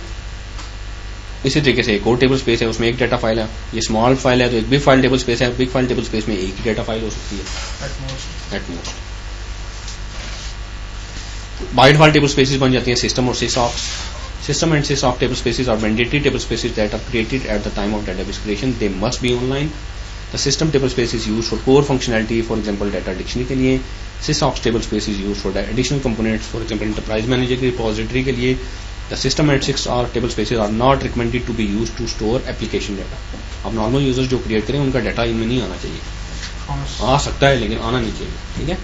Speaker 1: इसी तरीके से एक और टेबल स्पेस है, उसमें एक डाटा फाइल है, ये स्मॉल फाइल है तो एक बिग फाइल टेबल स्पेस है, बिग फाइल टेबल स्पेस में एक ही डाटा फाइल हो सकती है at most. By default table spaces बन जाती हैं सिस्टम और सिसऑक्स। System and sys of table spaces are mandatory table spaces that are created at the time of database creation. They must be online. The system table space is used for core functionality, for example data dictionary के लिए. Sysops table space is used for additional components, for example enterprise manager की repository के लिए. The system and sys or table spaces are not recommended to be used to store application data. अब normal users जो create करें उनका data इनमें नहीं आना चाहिए, आ सकता है लेकिन आना नहीं चाहिए। ठीक है।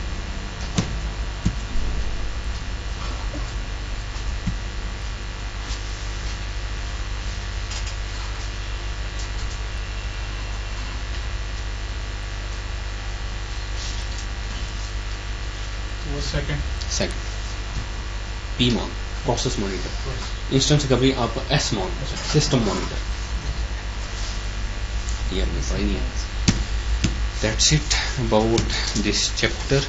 Speaker 1: Second, PMON, process monitor. Instance recovery आपका SMON, system monitor. ये हमने पढ़ी है। That's it about this chapter.